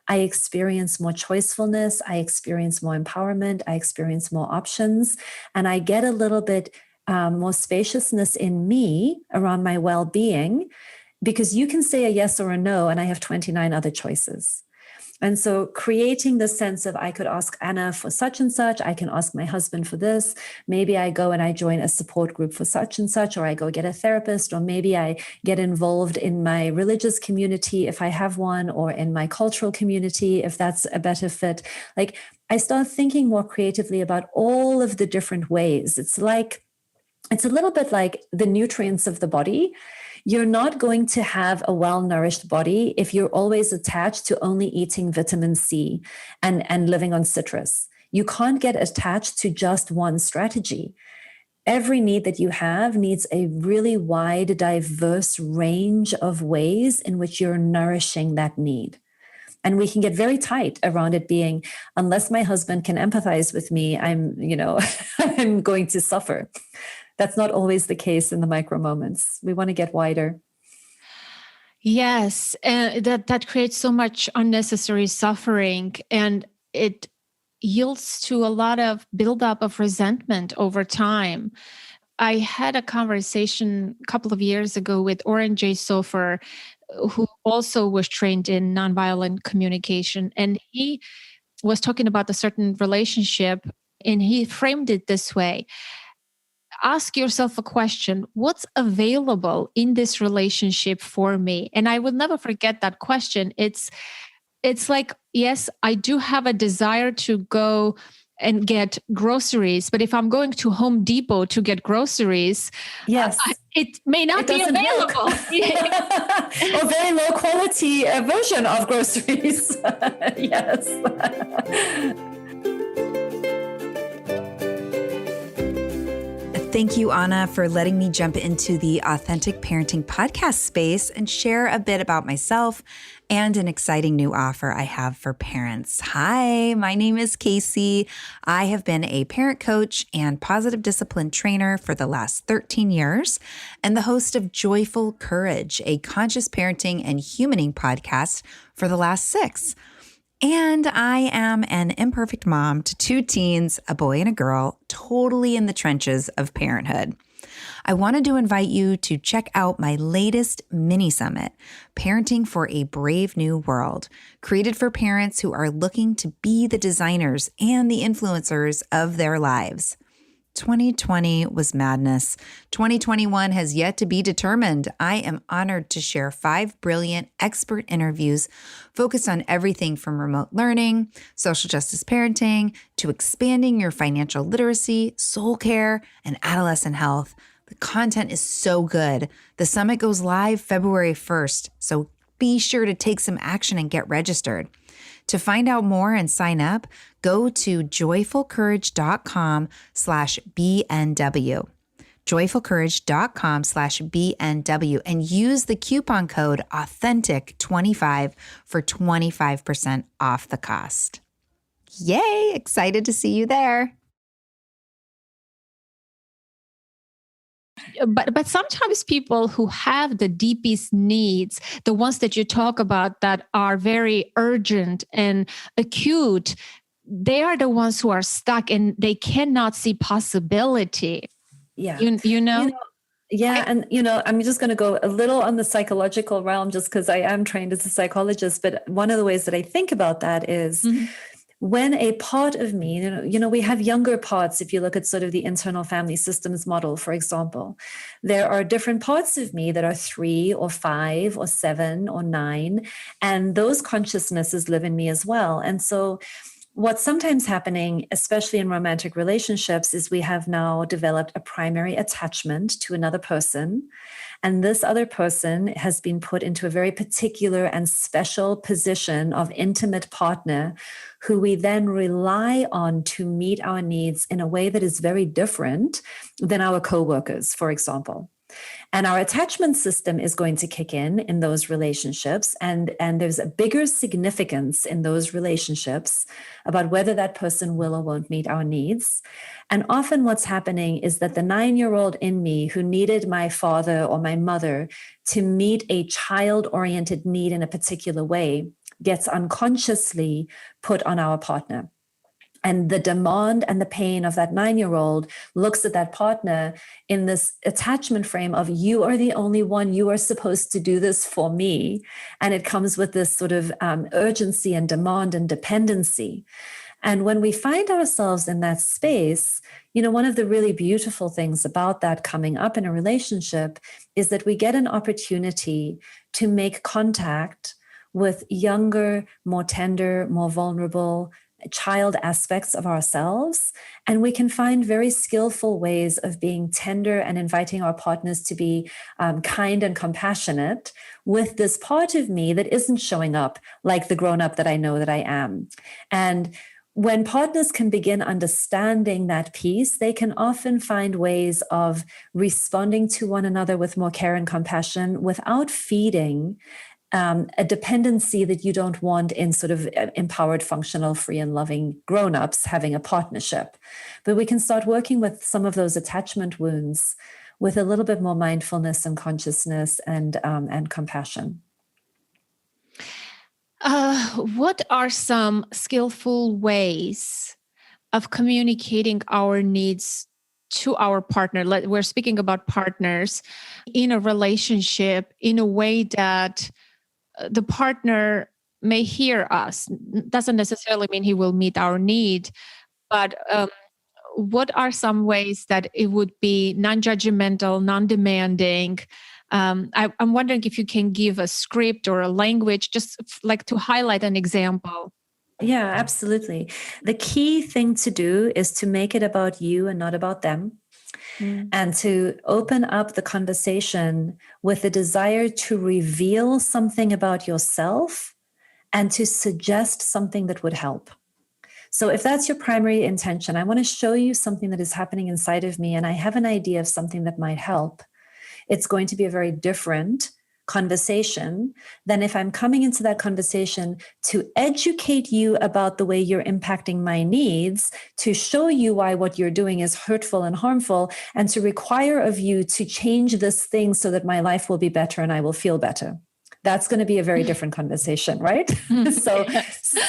I experience more choicefulness, I experience more empowerment, I experience more options, and I get a little bit more spaciousness in me around my well-being, because you can say a yes or a no, and I have 29 other choices. And so creating the sense of I could ask Anna for such and such, I can ask my husband for this, maybe I go and I join a support group for such and such, or I go get a therapist, or maybe I get involved in my religious community if I have one, or in my cultural community if that's a better fit. Like I start thinking more creatively about all of the different ways. It's a little bit like the nutrients of the body. You're not going to have a well-nourished body if you're always attached to only eating vitamin C and living on citrus. You can't get attached to just one strategy. Every need that you have needs a really wide, diverse range of ways in which you're nourishing that need. And we can get very tight around it being, unless my husband can empathize with me, I'm going to suffer. That's not always the case in the micro moments. We want to get wider. Yes, and that creates so much unnecessary suffering, and it yields to a lot of buildup of resentment over time. I had a conversation a couple of years ago with Oren J. Sofer, who also was trained in nonviolent communication, and he was talking about a certain relationship, and he framed it this way. Ask yourself a question: what's available in this relationship for me? And I will never forget that question. It's like, yes, I do have a desire to go and get groceries, but if I'm going to Home Depot to get groceries, yes, it may not be available. Or very low quality version of groceries. Yes. Thank you, Anna, for letting me jump into the Authentic Parenting podcast space and share a bit about myself and an exciting new offer I have for parents. Hi, my name is Casey. I have been a parent coach and positive discipline trainer for the last 13 years and the host of Joyful Courage, a conscious parenting and humaning podcast for the last 6. And I am an imperfect mom to 2 teens, a boy and a girl, totally in the trenches of parenthood. I wanted to invite you to check out my latest mini summit, Parenting for a Brave New World, created for parents who are looking to be the designers and the influencers of their lives. 2020 was madness. 2021 has yet to be determined. I am honored to share 5 brilliant expert interviews focused on everything from remote learning, social justice parenting, to expanding your financial literacy, soul care, and adolescent health. The content is so good. The summit goes live February 1st, so be sure to take some action and get registered. To find out more and sign up, go to joyfulcourage.com/BNW. joyfulcourage.com/BNW and use the coupon code AUTHENTIC25 for 25% off the cost. Yay! Excited to see you there. but sometimes people who have the deepest needs, the ones that you talk about that are very urgent and acute, they are the ones who are stuck and they cannot see possibility. Yeah. You know? Yeah. And, I'm just going to go a little on the psychological realm just because I am trained as a psychologist. But one of the ways that I think about that is when a part of me, we have younger parts. If you look at sort of the internal family systems model, for example, there are different parts of me that are 3 or 5 or 7 or 9. And those consciousnesses live in me as well. And so what's sometimes happening, especially in romantic relationships, is we have now developed a primary attachment to another person. And this other person has been put into a very particular and special position of intimate partner who we then rely on to meet our needs in a way that is very different than our coworkers, for example. And our attachment system is going to kick in those relationships. And there's a bigger significance in those relationships about whether that person will or won't meet our needs. And often what's happening is that the 9-year-old in me who needed my father or my mother to meet a child-oriented need in a particular way gets unconsciously put on our partner. And the demand and the pain of that 9-year-old looks at that partner in this attachment frame of, you are the only one, you are supposed to do this for me. And it comes with this sort of urgency and demand and dependency. And when we find ourselves in that space, one of the really beautiful things about that coming up in a relationship is that we get an opportunity to make contact with younger, more tender, more vulnerable child aspects of ourselves. And we can find very skillful ways of being tender and inviting our partners to be kind and compassionate with this part of me that isn't showing up like the grown-up that I know that I am. And when partners can begin understanding that piece, they can often find ways of responding to one another with more care and compassion without feeding a dependency that you don't want in sort of empowered, functional, free and loving grown-ups having a partnership. But we can start working with some of those attachment wounds with a little bit more mindfulness and consciousness and compassion. What are some skillful ways of communicating our needs to our partner? We're speaking about partners in a relationship in a way that the partner may hear us. Doesn't necessarily mean he will meet our need, but what are some ways that it would be non-judgmental, non-demanding? I'm wondering if you can give a script or a language, just like to highlight an example. Yeah, absolutely. The key thing to do is to make it about you and not about them. And to open up the conversation with the desire to reveal something about yourself and to suggest something that would help. So if that's your primary intention, I want to show you something that is happening inside of me and I have an idea of something that might help. It's going to be a very different conversation than if I'm coming into that conversation to educate you about the way you're impacting my needs, to show you why what you're doing is hurtful and harmful, and to require of you to change this thing so that my life will be better and I will feel better. That's going to be a very different conversation, right? So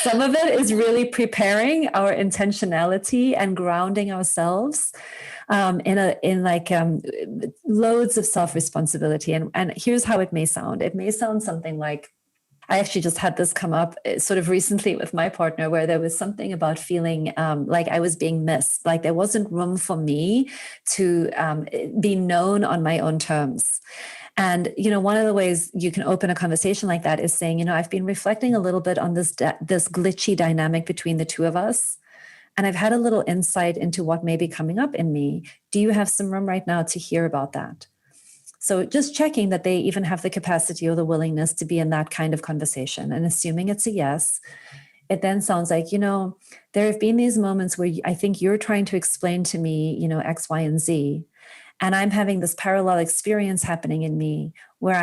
some of it is really preparing our intentionality and grounding ourselves in loads of self-responsibility. And here's how it may sound. It may sound something like, I actually just had this come up sort of recently with my partner, where there was something about feeling like I was being missed, like there wasn't room for me to be known on my own terms. And, one of the ways you can open a conversation like that is saying, I've been reflecting a little bit on this glitchy dynamic between the two of us. And I've had a little insight into what may be coming up in me. Do you have some room right now to hear about that? So just checking that they even have the capacity or the willingness to be in that kind of conversation, and assuming it's a yes. It then sounds like, there have been these moments where I think you're trying to explain to me, X, Y, and Z. And I'm having this parallel experience happening in me where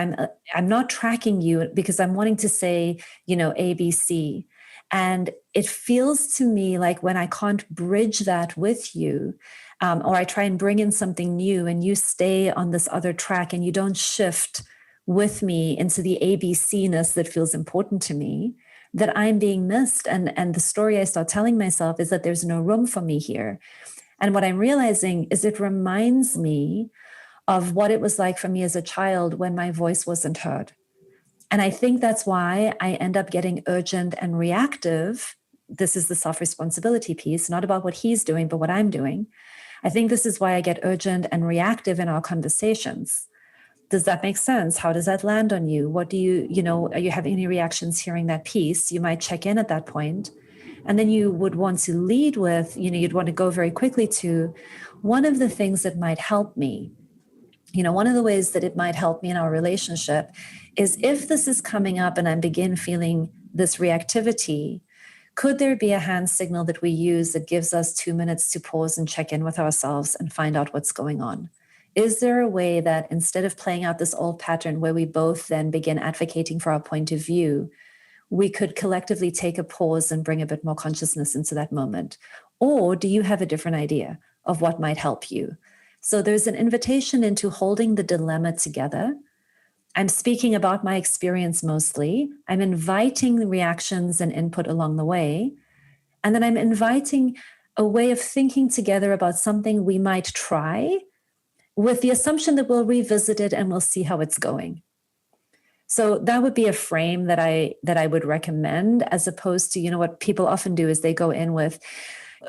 I'm not tracking you because I'm wanting to say, A, B, C. And it feels to me like when I can't bridge that with you, or I try and bring in something new and you stay on this other track and you don't shift with me into the ABC-ness that feels important to me, that I'm being missed. And the story I start telling myself is that there's no room for me here. And what I'm realizing is it reminds me of what it was like for me as a child when my voice wasn't heard. And I think that's why I end up getting urgent and reactive. This is the self-responsibility piece, not about what he's doing, but what I'm doing. I think this is why I get urgent and reactive in our conversations. Does that make sense? How does that land on you? What do are you having any reactions hearing that piece? You might check in at that point. And then you would want to lead with, you'd want to go very quickly to one of the things that might help me. One of the ways that it might help me in our relationship is if this is coming up and I begin feeling this reactivity, could there be a hand signal that we use that gives us 2 minutes to pause and check in with ourselves and find out what's going on? Is there a way that instead of playing out this old pattern where we both then begin advocating for our point of view, we could collectively take a pause and bring a bit more consciousness into that moment? Or do you have a different idea of what might help you? So there's an invitation into holding the dilemma together. I'm speaking about my experience mostly. I'm inviting the reactions and input along the way. And then I'm inviting a way of thinking together about something we might try with the assumption that we'll revisit it and we'll see how it's going. So that would be a frame that I would recommend, as opposed to, what people often do is they go in with,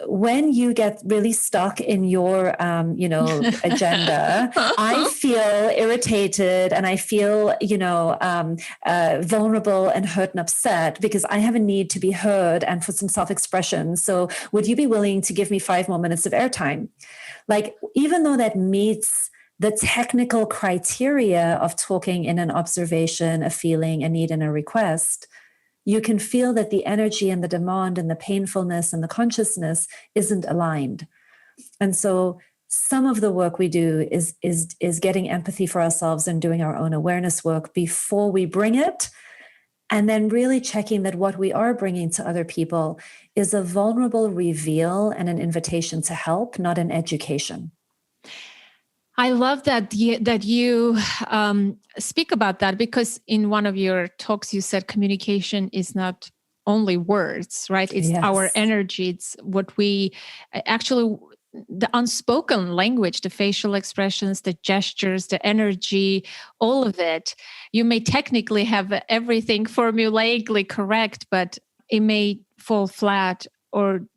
when you get really stuck in your, agenda, I feel irritated and I feel, vulnerable and hurt and upset because I have a need to be heard and for some self-expression. So would you be willing to give me 5 more minutes of airtime? Like, even though that meets the technical criteria of talking in an observation, a feeling, a need, and a request, you can feel that the energy and the demand and the painfulness and the consciousness isn't aligned. And so some of the work we do is getting empathy for ourselves and doing our own awareness work before we bring it. And then really checking that what we are bringing to other people is a vulnerable reveal and an invitation to help, not an education. I love that you speak about that, because in one of your talks, you said communication is not only words, right? It's our energy. It's what we actually, the unspoken language, the facial expressions, the gestures, the energy, all of it. You may technically have everything formulaically correct, but it may fall flat or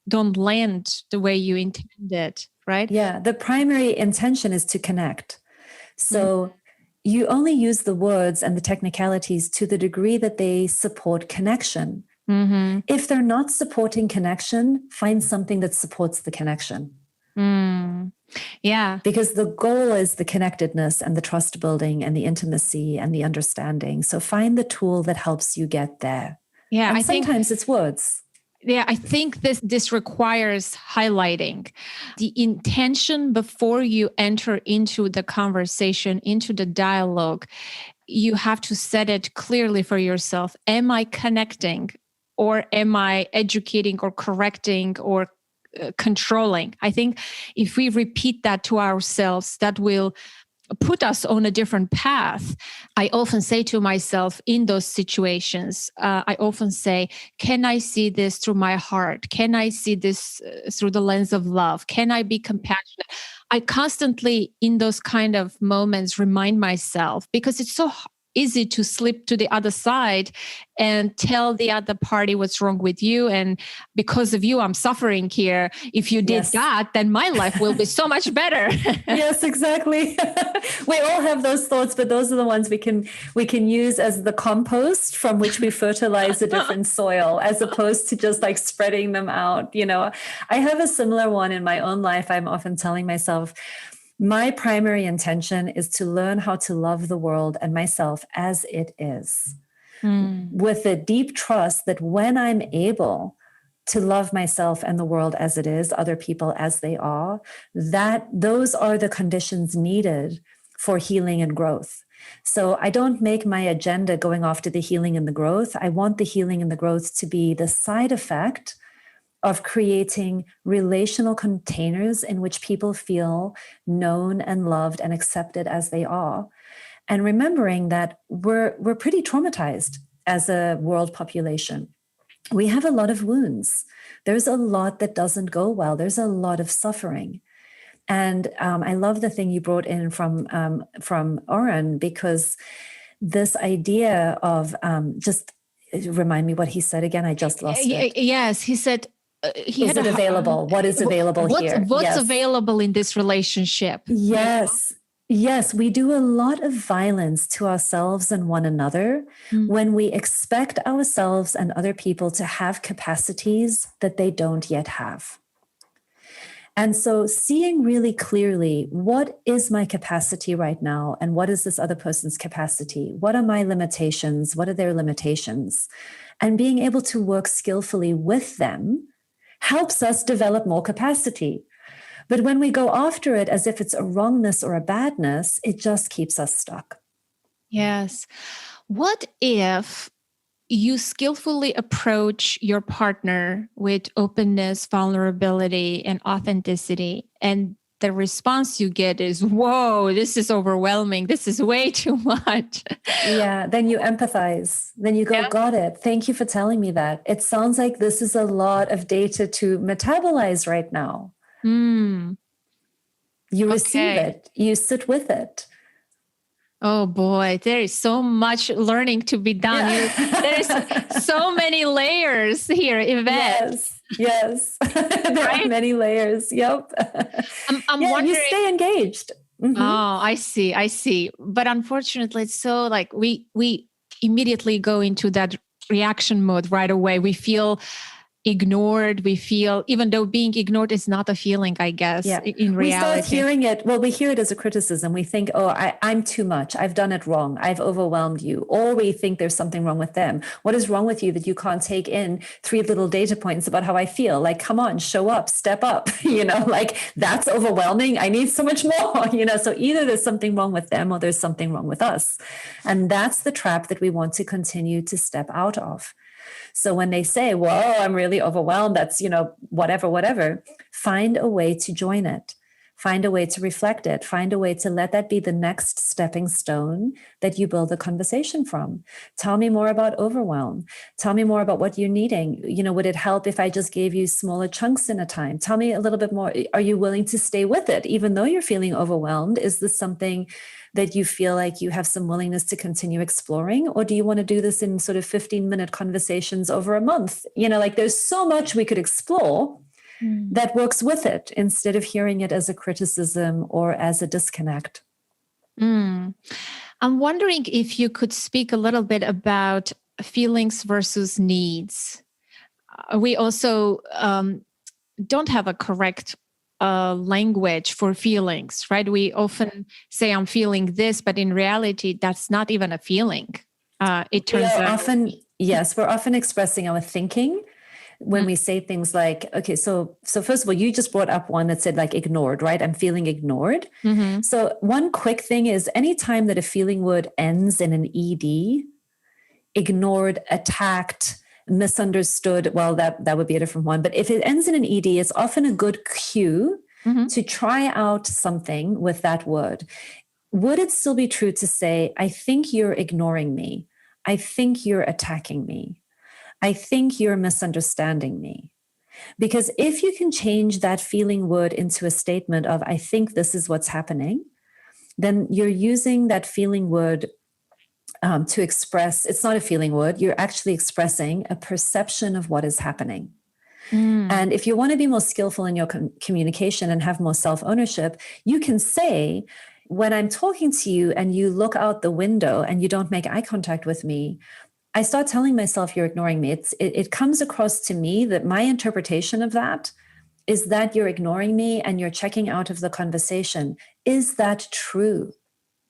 don't land the way you intended, right? Yeah, the primary intention is to connect. So you only use the words and the technicalities to the degree that they support connection. Mm-hmm. If they're not supporting connection, find something that supports the connection. Yeah. Because the goal is the connectedness and the trust building and the intimacy and the understanding. So find the tool that helps you get there. Yeah. And sometimes it's words. Yeah, I think this requires highlighting the intention before you enter into the conversation, into the dialogue. You have to set it clearly for yourself. Am I connecting, or am I educating or correcting or controlling? I think if we repeat that to ourselves, that will put us on a different path. I often say to myself in those situations, I often say, can I see this through my heart? Can I see this through the lens of love? Can I be compassionate? I constantly, in those kind of moments, remind myself, because it's so easy to slip to the other side and tell the other party what's wrong with you. And because of you, I'm suffering here. If you did that, then my life will be so much better. Yes, exactly. We all have those thoughts, but those are the ones we can use as the compost from which we fertilize a different soil, as opposed to just like spreading them out. I have a similar one in my own life. I'm often telling myself, my primary intention is to learn how to love the world and myself as it is, with a deep trust that when I'm able to love myself and the world as it is, other people as they are, that those are the conditions needed for healing and growth. So I don't make my agenda going after the healing and the growth. I want the healing and the growth to be the side effect of creating relational containers in which people feel known and loved and accepted as they are. And remembering that we're pretty traumatized as a world population. We have a lot of wounds. There's a lot that doesn't go well. There's a lot of suffering. And I love the thing you brought in from Oren, because this idea of just remind me what he said again. I just lost it. Yes, he said. Is it available? What is available here? What's available in this relationship? Yes. Yes, we do a lot of violence to ourselves and one another when we expect ourselves and other people to have capacities that they don't yet have. And so seeing really clearly, what is my capacity right now? And what is this other person's capacity? What are my limitations? What are their limitations? And being able to work skillfully with them helps us develop more capacity. But when we go after it as if it's a wrongness or a badness, it just keeps us stuck. Yes. What if you skillfully approach your partner with openness, vulnerability, and authenticity, and the response you get is, whoa, this is overwhelming. This is way too much. Yeah. Then you empathize. Then you go, got it. Thank you for telling me that. It sounds like this is a lot of data to metabolize right now. You receive it. You sit with it. Oh boy, there is so much learning to be done. Yeah. There's so many layers here, Yvette. Yes. There are many layers. Yep. I'm wondering. You stay engaged. Mm-hmm. Oh, I see. But unfortunately, it's so like we immediately go into that reaction mode right away. We feel ignored. We feel, even though being ignored is not a feeling, I guess, in reality. We start hearing it. Well, we hear it as a criticism. We think, oh, I'm too much. I've done it wrong. I've overwhelmed you. Or we think there's something wrong with them. What is wrong with you that you can't take in 3 little data points about how I feel? Like, come on, show up, step up, like that's overwhelming. I need so much more, so either there's something wrong with them or there's something wrong with us. And that's the trap that we want to continue to step out of. So when they say, well, I'm really overwhelmed, that's, whatever, find a way to join it. Find a way to reflect it. Find a way to let that be the next stepping stone that you build a conversation from. Tell me more about overwhelm. Tell me more about what you're needing. Would it help if I just gave you smaller chunks in a time? Tell me a little bit more. Are you willing to stay with it? Even though you're feeling overwhelmed, is this something that you feel like you have some willingness to continue exploring? Or do you want to do this in sort of 15-minute conversations over a month? There's so much we could explore that works with it instead of hearing it as a criticism or as a disconnect. I'm wondering if you could speak a little bit about feelings versus needs. We also don't have a correct language for feelings, right? We often say I'm feeling this, but in reality, that's not even a feeling. It turns out we're often expressing our thinking when we say things like, okay, so first of all, you just brought up one that said like ignored, right? I'm feeling ignored. Mm-hmm. So one quick thing is anytime that a feeling word ends in an ED, ignored, attacked, misunderstood, well, that would be a different one. But if it ends in an ED, it's often a good cue to try out something with that word. Would it still be true to say, I think you're ignoring me. I think you're attacking me. I think you're misunderstanding me. Because if you can change that feeling word into a statement of, I think this is what's happening, then you're using that feeling word to express, it's not a feeling word, you're actually expressing a perception of what is happening. And if you want to be more skillful in your communication and have more self-ownership, you can say, when I'm talking to you and you look out the window and you don't make eye contact with me, I start telling myself you're ignoring me. It comes across to me that my interpretation of that is that you're ignoring me and you're checking out of the conversation. Is that true?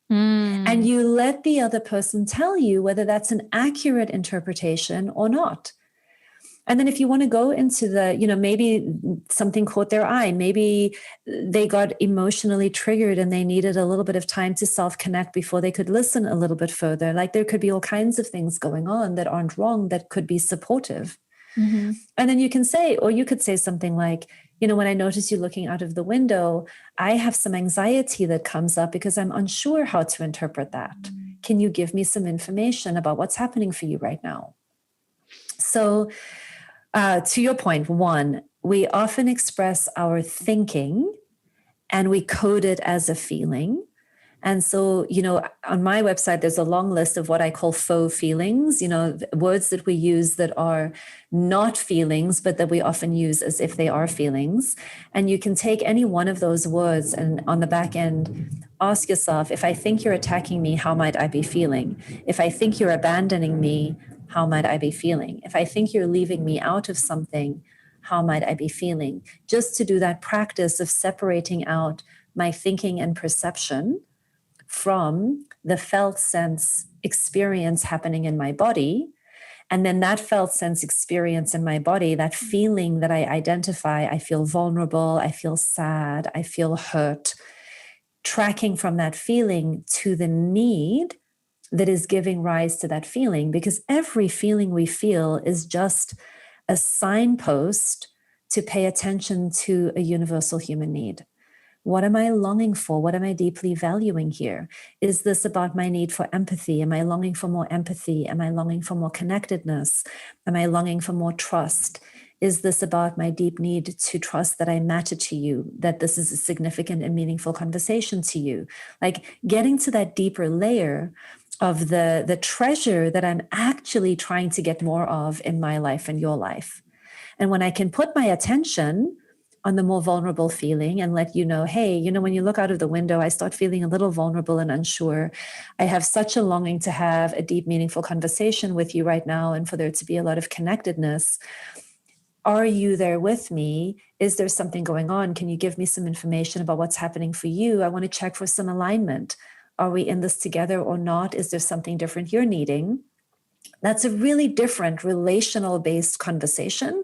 And you let the other person tell you whether that's an accurate interpretation or not. And then if you want to go into the, maybe something caught their eye, maybe they got emotionally triggered and they needed a little bit of time to self-connect before they could listen a little bit further. Like there could be all kinds of things going on that aren't wrong, that could be supportive. Mm-hmm. And then you can say, or you could say something like, when I notice you looking out of the window, I have some anxiety that comes up because I'm unsure how to interpret that. Can you give me some information about what's happening for you right now? So to your point, one, we often express our thinking and we code it as a feeling. And so, on my website, there's a long list of what I call faux feelings, words that we use that are not feelings, but that we often use as if they are feelings. And you can take any one of those words and on the back end, ask yourself, if I think you're attacking me, how might I be feeling? If I think you're abandoning me, how might I be feeling? If I think you're leaving me out of something, how might I be feeling? Just to do that practice of separating out my thinking and perception from the felt sense experience happening in my body. And then that felt sense experience in my body, that feeling that I identify, I feel vulnerable, I feel sad, I feel hurt, tracking from that feeling to the need that is giving rise to that feeling, because every feeling we feel is just a signpost to pay attention to a universal human need. What am I longing for? What am I deeply valuing here? Is this about my need for empathy? Am I longing for more empathy? Am I longing for more connectedness? Am I longing for more trust? Is this about my deep need to trust that I matter to you, that this is a significant and meaningful conversation to you? Like getting to that deeper layer of the treasure that I'm actually trying to get more of in my life and your life. And when I can put my attention on the more vulnerable feeling and let you know, hey, when you look out of the window, I start feeling a little vulnerable and unsure. I have such a longing to have a deep, meaningful conversation with you right now and for there to be a lot of connectedness. Are you there with me? Is there something going on? Can you give me some information about what's happening for you? I want to check for some alignment. Are we in this together or not? Is there something different you're needing? That's a really different relational-based conversation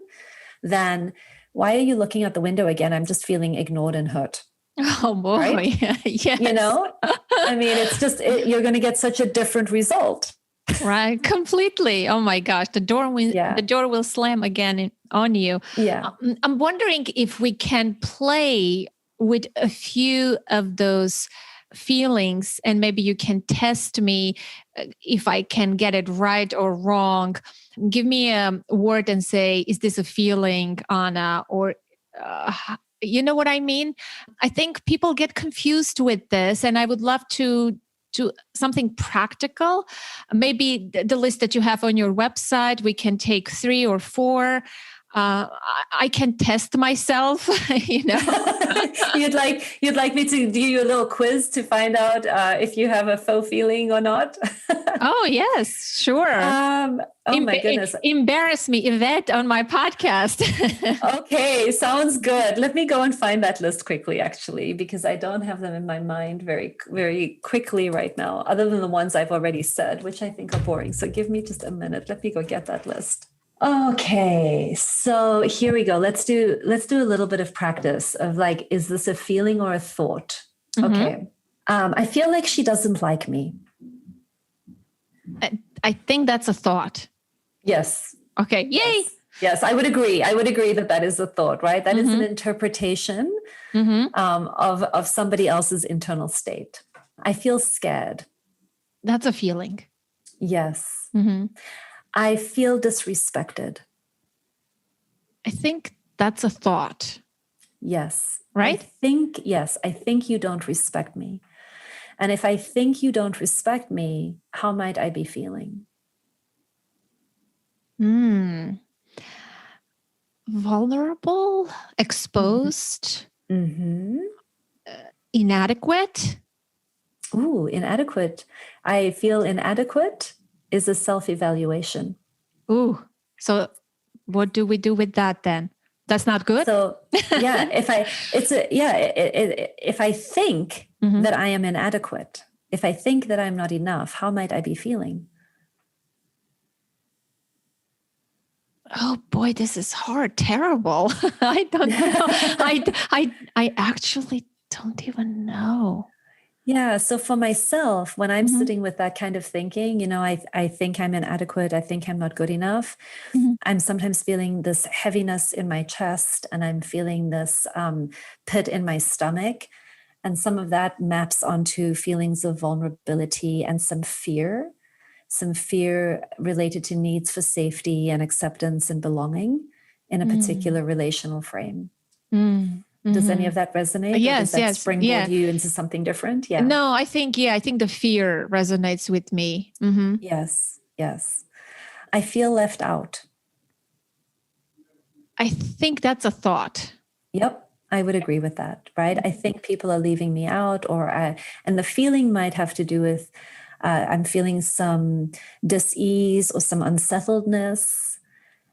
than, why are you looking out the window again? I'm just feeling ignored and hurt. Oh boy. Right? Yes. I mean, it's just, you're going to get such a different result. Right. Completely. Oh my gosh. The door will slam again on you. Yeah. I'm wondering if we can play with a few of those feelings and maybe you can test me if I can get it right or wrong. Give me a word and say, is this a feeling, Anna? Or, you know what I mean? I think people get confused with this and I would love to something practical. Maybe the list that you have on your website, we can take 3 or 4. I can test myself, You'd like me to do you a little quiz to find out if you have a faux feeling or not? Oh, yes, sure. My goodness. Embarrass me, Yvette, on my podcast. Okay, sounds good. Let me go and find that list quickly, actually, because I don't have them in my mind very, very quickly right now, other than the ones I've already said, which I think are boring. So give me just a minute. Let me go get that list. Okay, so here we go. Let's do a little bit of practice of like, is this a feeling or a thought? Mm-hmm. Okay. I feel like she doesn't like me. I think that's a thought. Yes. Okay. Yay. Yes, I would agree. That is a thought, right? That is an interpretation of somebody else's internal state. I feel scared. That's a feeling. Yes. Mm-hmm. I feel disrespected. I think that's a thought. Yes. Right? I think you don't respect me. And if I think you don't respect me, how might I be feeling? Vulnerable, exposed, Mm-hmm. Inadequate. Ooh, inadequate. I feel inadequate is a self-evaluation. Ooh, so what do we do with that then? That's not good. So yeah, if I think that I am inadequate, if I think that I'm not enough, how might I be feeling? Oh boy, this is hard. Terrible. I don't know. I actually don't even know. Yeah. So for myself, when I'm Mm-hmm. sitting with that kind of thinking, I think I'm inadequate. I think I'm not good enough. Mm-hmm. I'm sometimes feeling this heaviness in my chest, and I'm feeling this pit in my stomach. And some of that maps onto feelings of vulnerability and some fear related to needs for safety and acceptance and belonging in a particular relational frame. Does any of that resonate, or does Yes, that yes, springboard yeah. you into something different? Yeah. No, I think the fear resonates with me. Mm-hmm. Yes. Yes. I feel left out. I think that's a thought. Yep. I would agree with that, right? I think people are leaving me out, and the feeling might have to do with I'm feeling some dis-ease or some unsettledness.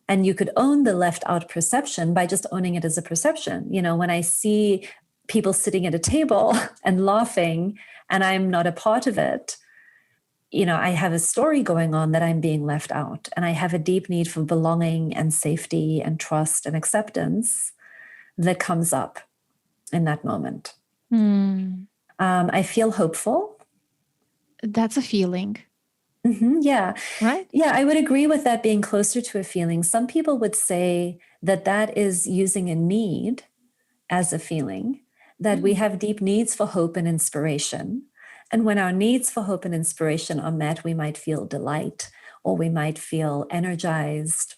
And you could own the left out perception by just owning it as a perception. When I see people sitting at a table and laughing and I'm not a part of it, I have a story going on that I'm being left out. And I have a deep need for belonging and safety and trust and acceptance that comes up in that moment. I feel hopeful. That's a feeling. Yeah. Right? Yeah, I would agree with that being closer to a feeling. Some people would say that is using a need as a feeling, that we have deep needs for hope and inspiration. And when our needs for hope and inspiration are met, we might feel delight, or we might feel energized.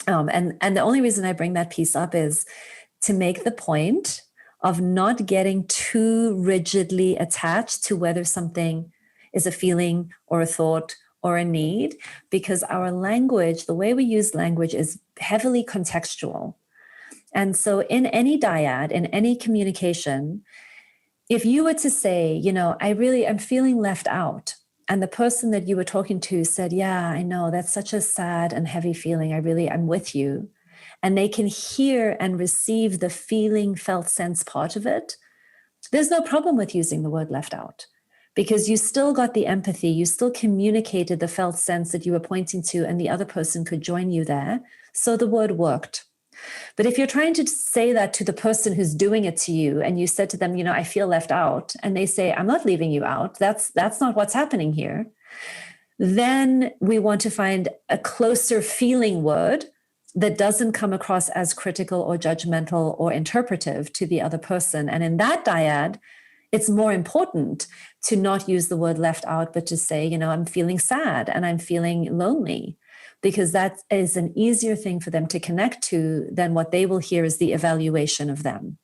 And the only reason I bring that piece up is to make the point of not getting too rigidly attached to whether something is a feeling or a thought or a need, because our language, the way we use language, is heavily contextual. And so in any dyad, in any communication, if you were to say, I'm feeling left out, and the person that you were talking to said, yeah, I know, that's such a sad and heavy feeling. I'm with you. And they can hear and receive the feeling, felt, sense part of it. There's no problem with using the word left out, because you still got the empathy. You still communicated the felt sense that you were pointing to, and the other person could join you there. So the word worked. But if you're trying to say that to the person who's doing it to you, and you said to them, I feel left out, and they say, I'm not leaving you out, that's not what's happening here, then we want to find a closer feeling word that doesn't come across as critical or judgmental or interpretive to the other person. And in that dyad, it's more important to not use the word left out, but to say, I'm feeling sad and I'm feeling lonely, because that is an easier thing for them to connect to than what they will hear is the evaluation of them.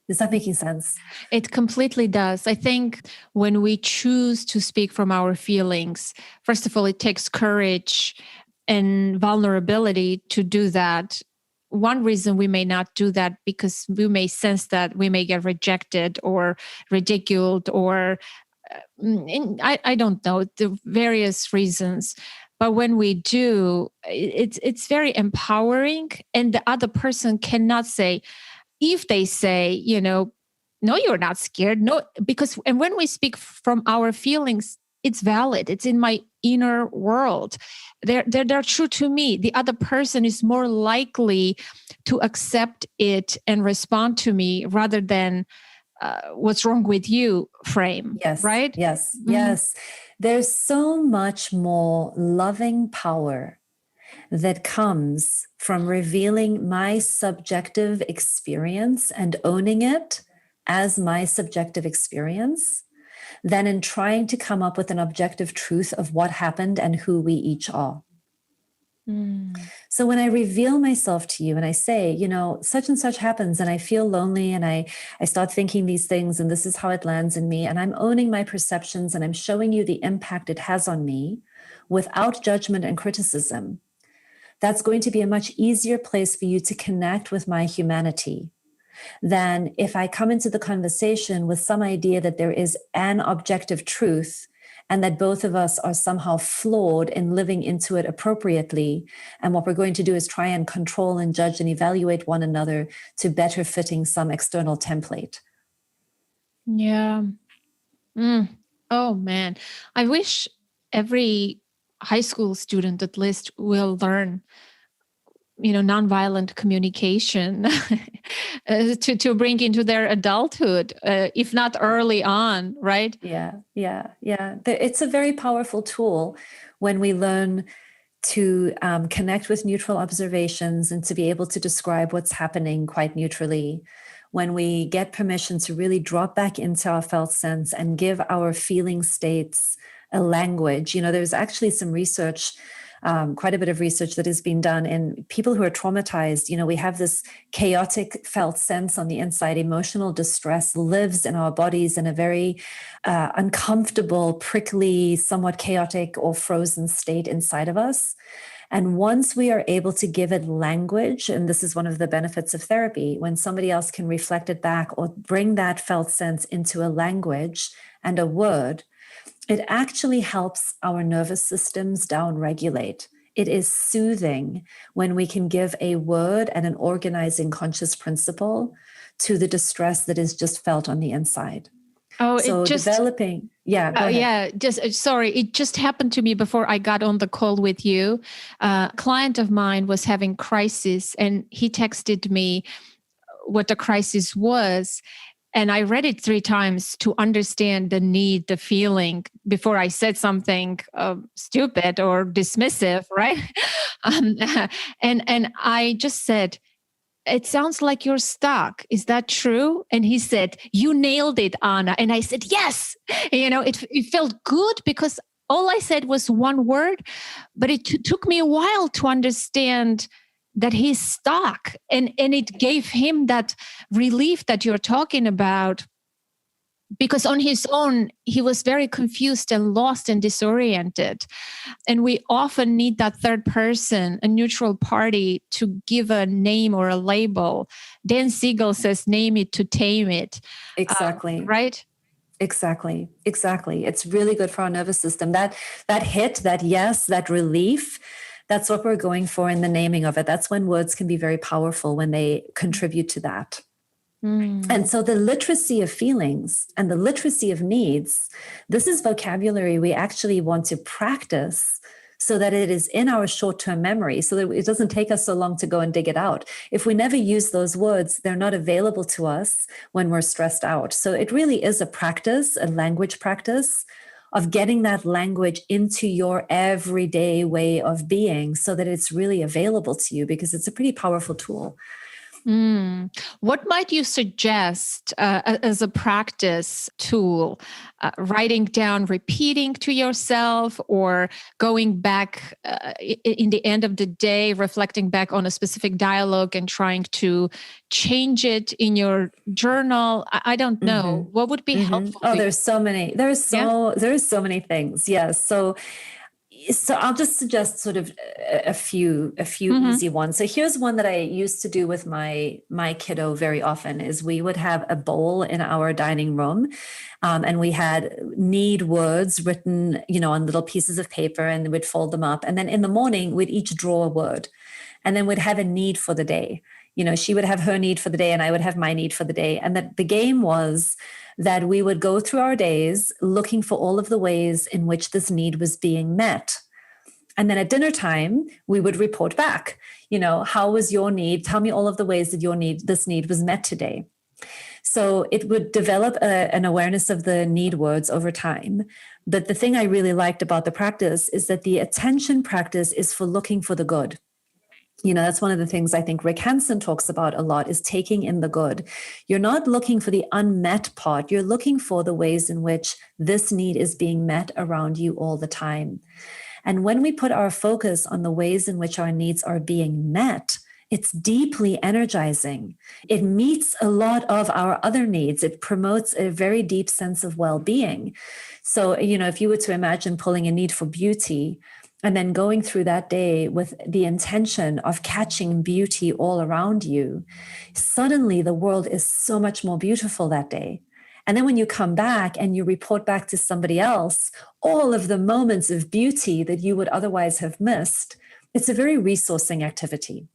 Is that making sense? It completely does. I think when we choose to speak from our feelings, first of all, it takes courage and vulnerability to do that. One reason we may not do that, because we may sense that we may get rejected or ridiculed, or I don't know, the various reasons. But when we do, it's very empowering, and the other person cannot say, if they say, no, you're not scared. No, because, and when we speak from our feelings, it's valid. It's in my inner world. They're true to me. The other person is more likely to accept it and respond to me rather than what's wrong with you frame. Yes. Right? Yes. Yes. There's so much more loving power that comes from revealing my subjective experience and owning it as my subjective experience than in trying to come up with an objective truth of what happened and who we each are. So when I reveal myself to you and I say, such and such happens and I feel lonely, and I start thinking these things, and this is how it lands in me, and I'm owning my perceptions, and I'm showing you the impact it has on me without judgment and criticism, that's going to be a much easier place for you to connect with my humanity than if I come into the conversation with some idea that there is an objective truth and that both of us are somehow flawed in living into it appropriately. And what we're going to do is try and control and judge and evaluate one another to better fitting some external template. Yeah. Oh, man. I wish every high school student at least will learn nonviolent communication to bring into their adulthood, if not early on, right? Yeah. It's a very powerful tool when we learn to connect with neutral observations and to be able to describe what's happening quite neutrally. When we get permission to really drop back into our felt sense and give our feeling states a language. There's actually some research, quite a bit of research that has been done in people who are traumatized. We have this chaotic felt sense on the inside. Emotional distress lives in our bodies in a very uncomfortable, prickly, somewhat chaotic or frozen state inside of us. And once we are able to give it language, and this is one of the benefits of therapy, when somebody else can reflect it back or bring that felt sense into a language and a word, it actually helps our nervous systems downregulate. It is soothing when we can give a word and an organizing conscious principle to the distress that is just felt on the inside. So developing, go ahead. Sorry, it just happened to me before I got on the call with you. A client of mine was having crisis, and he texted me what the crisis was. And I read it 3 times to understand the need, the feeling, before I said something stupid or dismissive, right? And I just said, "It sounds like you're stuck. Is that true?" And he said, "You nailed it, Anna." And I said, "Yes." It felt good because all I said was one word, but it took me a while to understand that he's stuck. And it gave him that relief that you're talking about, because on his own, he was very confused and lost and disoriented. And we often need that third person, a neutral party, to give a name or a label. Dan Siegel says, "Name it to tame it." Exactly. Right? Exactly. It's really good for our nervous system. That hit, that yes, that relief, that's what we're going for in the naming of it. That's when words can be very powerful, when they contribute to that. And so the literacy of feelings and the literacy of needs, this is vocabulary we actually want to practice so that it is in our short-term memory, so that it doesn't take us so long to go and dig it out. If we never use those words, they're not available to us when we're stressed out. So it really is a practice, a language practice of getting that language into your everyday way of being so that it's really available to you, because it's a pretty powerful tool. What might you suggest as a practice tool? Writing down, repeating to yourself, or going back in the end of the day, reflecting back on a specific dialogue and trying to change it in your journal? I don't know. What would be helpful? Oh, there's so many. There's so many things. Yes. So I'll just suggest sort of a few easy ones. So here's one that I used to do with my kiddo very often. Is we would have a bowl in our dining room, and we had need words written, on little pieces of paper, and we'd fold them up. And then in the morning, we'd each draw a word, and then we'd have a need for the day. She would have her need for the day, and I would have my need for the day. And the game was that we would go through our days looking for all of the ways in which this need was being met. And then at dinner time, we would report back, how was your need? Tell me all of the ways that this need was met today. So it would develop an awareness of the need words over time. But the thing I really liked about the practice is that the attention practice is for looking for the good. That's one of the things I think Rick Hansen talks about a lot, is taking in the good. You're not looking for the unmet part. You're looking for the ways in which this need is being met around you all the time. And when we put our focus on the ways in which our needs are being met, it's deeply energizing. It meets a lot of our other needs. It promotes a very deep sense of well-being. So, if you were to imagine pulling a need for beauty, and then going through that day with the intention of catching beauty all around you, suddenly the world is so much more beautiful that day. And then when you come back and you report back to somebody else all of the moments of beauty that you would otherwise have missed, it's a very resourcing activity.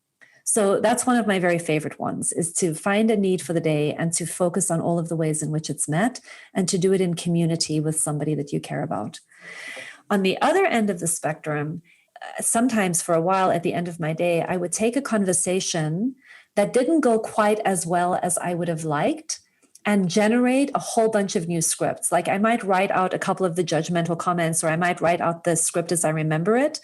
So that's one of my very favorite ones, is to find a need for the day and to focus on all of the ways in which it's met, and to do it in community with somebody that you care about. On the other end of the spectrum, sometimes for a while at the end of my day, I would take a conversation that didn't go quite as well as I would have liked and generate a whole bunch of new scripts. Like I might write out a couple of the judgmental comments, or I might write out the script as I remember it.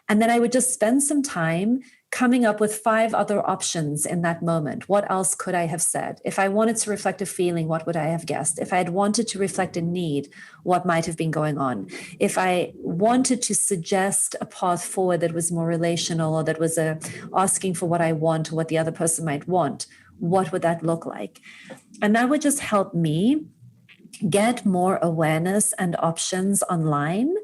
And then I would just spend some time coming up with 5 other options in that moment. What else could I have said? If I wanted to reflect a feeling, what would I have guessed? If I had wanted to reflect a need, what might have been going on? If I wanted to suggest a path forward that was more relational, or that was asking for what I want or what the other person might want, what would that look like? And that would just help me get more awareness and options online,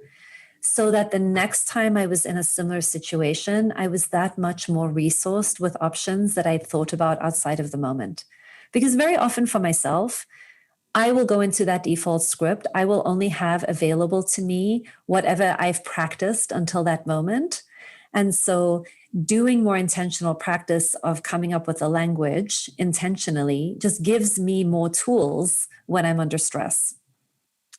so that the next time I was in a similar situation, I was that much more resourced with options that I'd thought about outside of the moment. Because very often for myself, I will go into that default script. I will only have available to me whatever I've practiced until that moment. And so doing more intentional practice of coming up with a language intentionally just gives me more tools when I'm under stress.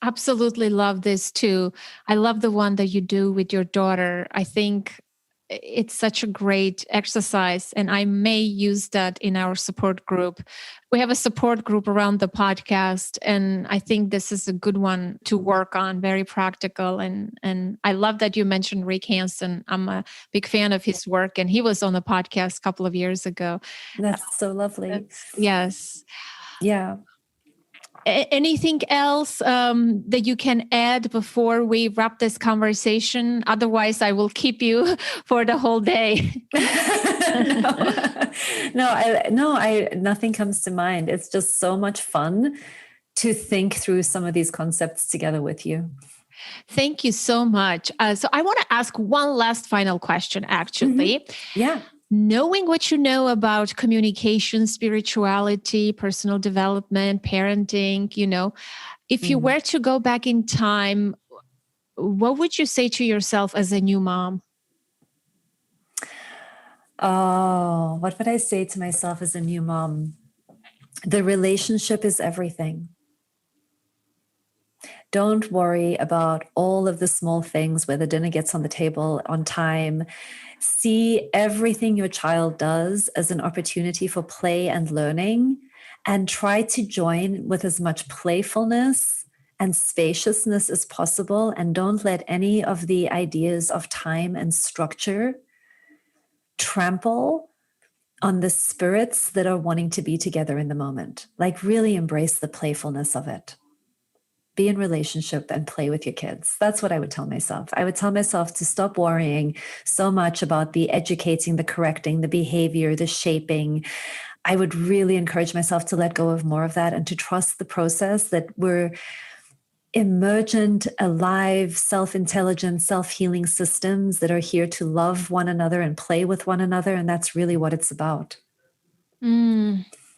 Absolutely love this too. I love the one that you do with your daughter. I think it's such a great exercise, and I may use that in our support group. We have a support group around the podcast, and I think this is a good one to work on, very practical. And I love that you mentioned Rick Hansen. I'm a big fan of his work, and he was on the podcast a couple of years ago. That's so lovely. Yes. Yeah. Anything else that you can add before we wrap this conversation? Otherwise, I will keep you for the whole day. Nothing comes to mind. It's just so much fun to think through some of these concepts together with you. Thank you so much. So I want to ask one last final question, actually. Mm-hmm. Yeah. Knowing what you know about communication, spirituality, personal development, parenting, if you were to go back in time, what would you say to yourself as a new mom? Oh, what would I say to myself as a new mom? The relationship is everything. Don't worry about all of the small things, whether dinner gets on the table on time. See everything your child does as an opportunity for play and learning, and try to join with as much playfulness and spaciousness as possible. And don't let any of the ideas of time and structure trample on the spirits that are wanting to be together in the moment. Like really embrace the playfulness of it. Be in relationship and play with your kids. That's what I would tell myself. I would tell myself to stop worrying so much about the educating, the correcting, the behavior, the shaping. I would really encourage myself to let go of more of that and to trust the process, that we're emergent, alive, self-intelligent, self-healing systems that are here to love one another and play with one another. And that's really what it's about.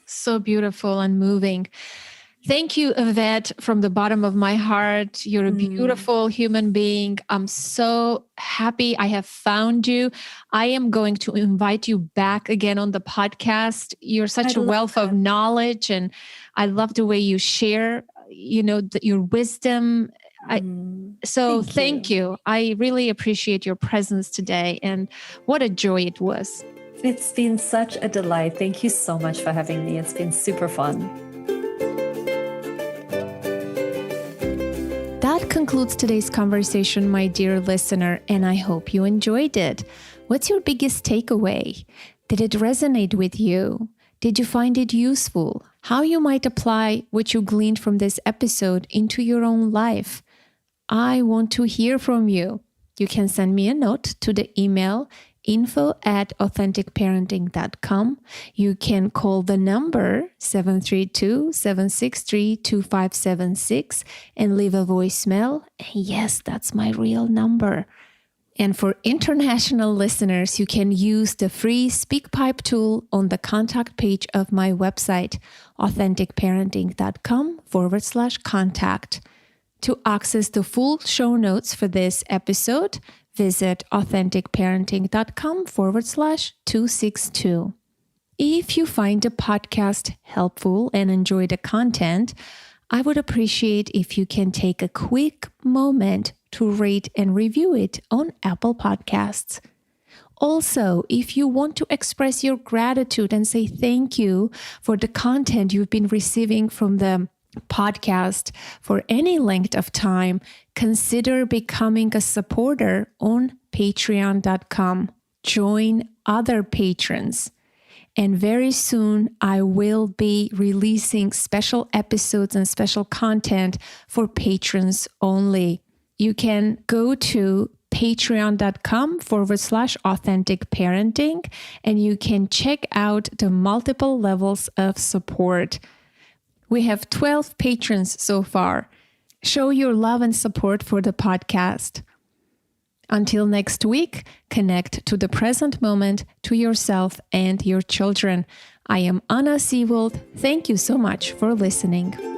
So beautiful and moving. Thank you, Yvette, from the bottom of my heart. You're a beautiful human being. I'm so happy I have found you. I am going to invite you back again on the podcast. You're such a wealth of knowledge, and I love the way you share, your wisdom. Thank you. I really appreciate your presence today, and what a joy it was. It's been such a delight. Thank you so much for having me. It's been super fun. That concludes today's conversation, my dear listener, and I hope you enjoyed it. What's your biggest takeaway? Did it resonate with you? Did you find it useful? How you might apply what you gleaned from this episode into your own life? I want to hear from you. You can send me a note to the email info@authenticparenting.com. You can call the number 732-763-2576 and leave a voicemail. And yes, that's my real number. And for international listeners, you can use the free SpeakPipe tool on the contact page of my website, authenticparenting.com/contact. To access the full show notes for this episode, visit authenticparenting.com/262. If you find the podcast helpful and enjoy the content, I would appreciate if you can take a quick moment to rate and review it on Apple Podcasts. Also, if you want to express your gratitude and say thank you for the content you've been receiving from the podcast for any length of time, consider becoming a supporter on patreon.com. Join other patrons. And very soon, I will be releasing special episodes and special content for patrons only. You can go to patreon.com/authentic parenting, and you can check out the multiple levels of support. We have 12 patrons so far. Show your love and support for the podcast. Until next week, connect to the present moment, to yourself and your children. I am Anna Seawold. Thank you so much for listening.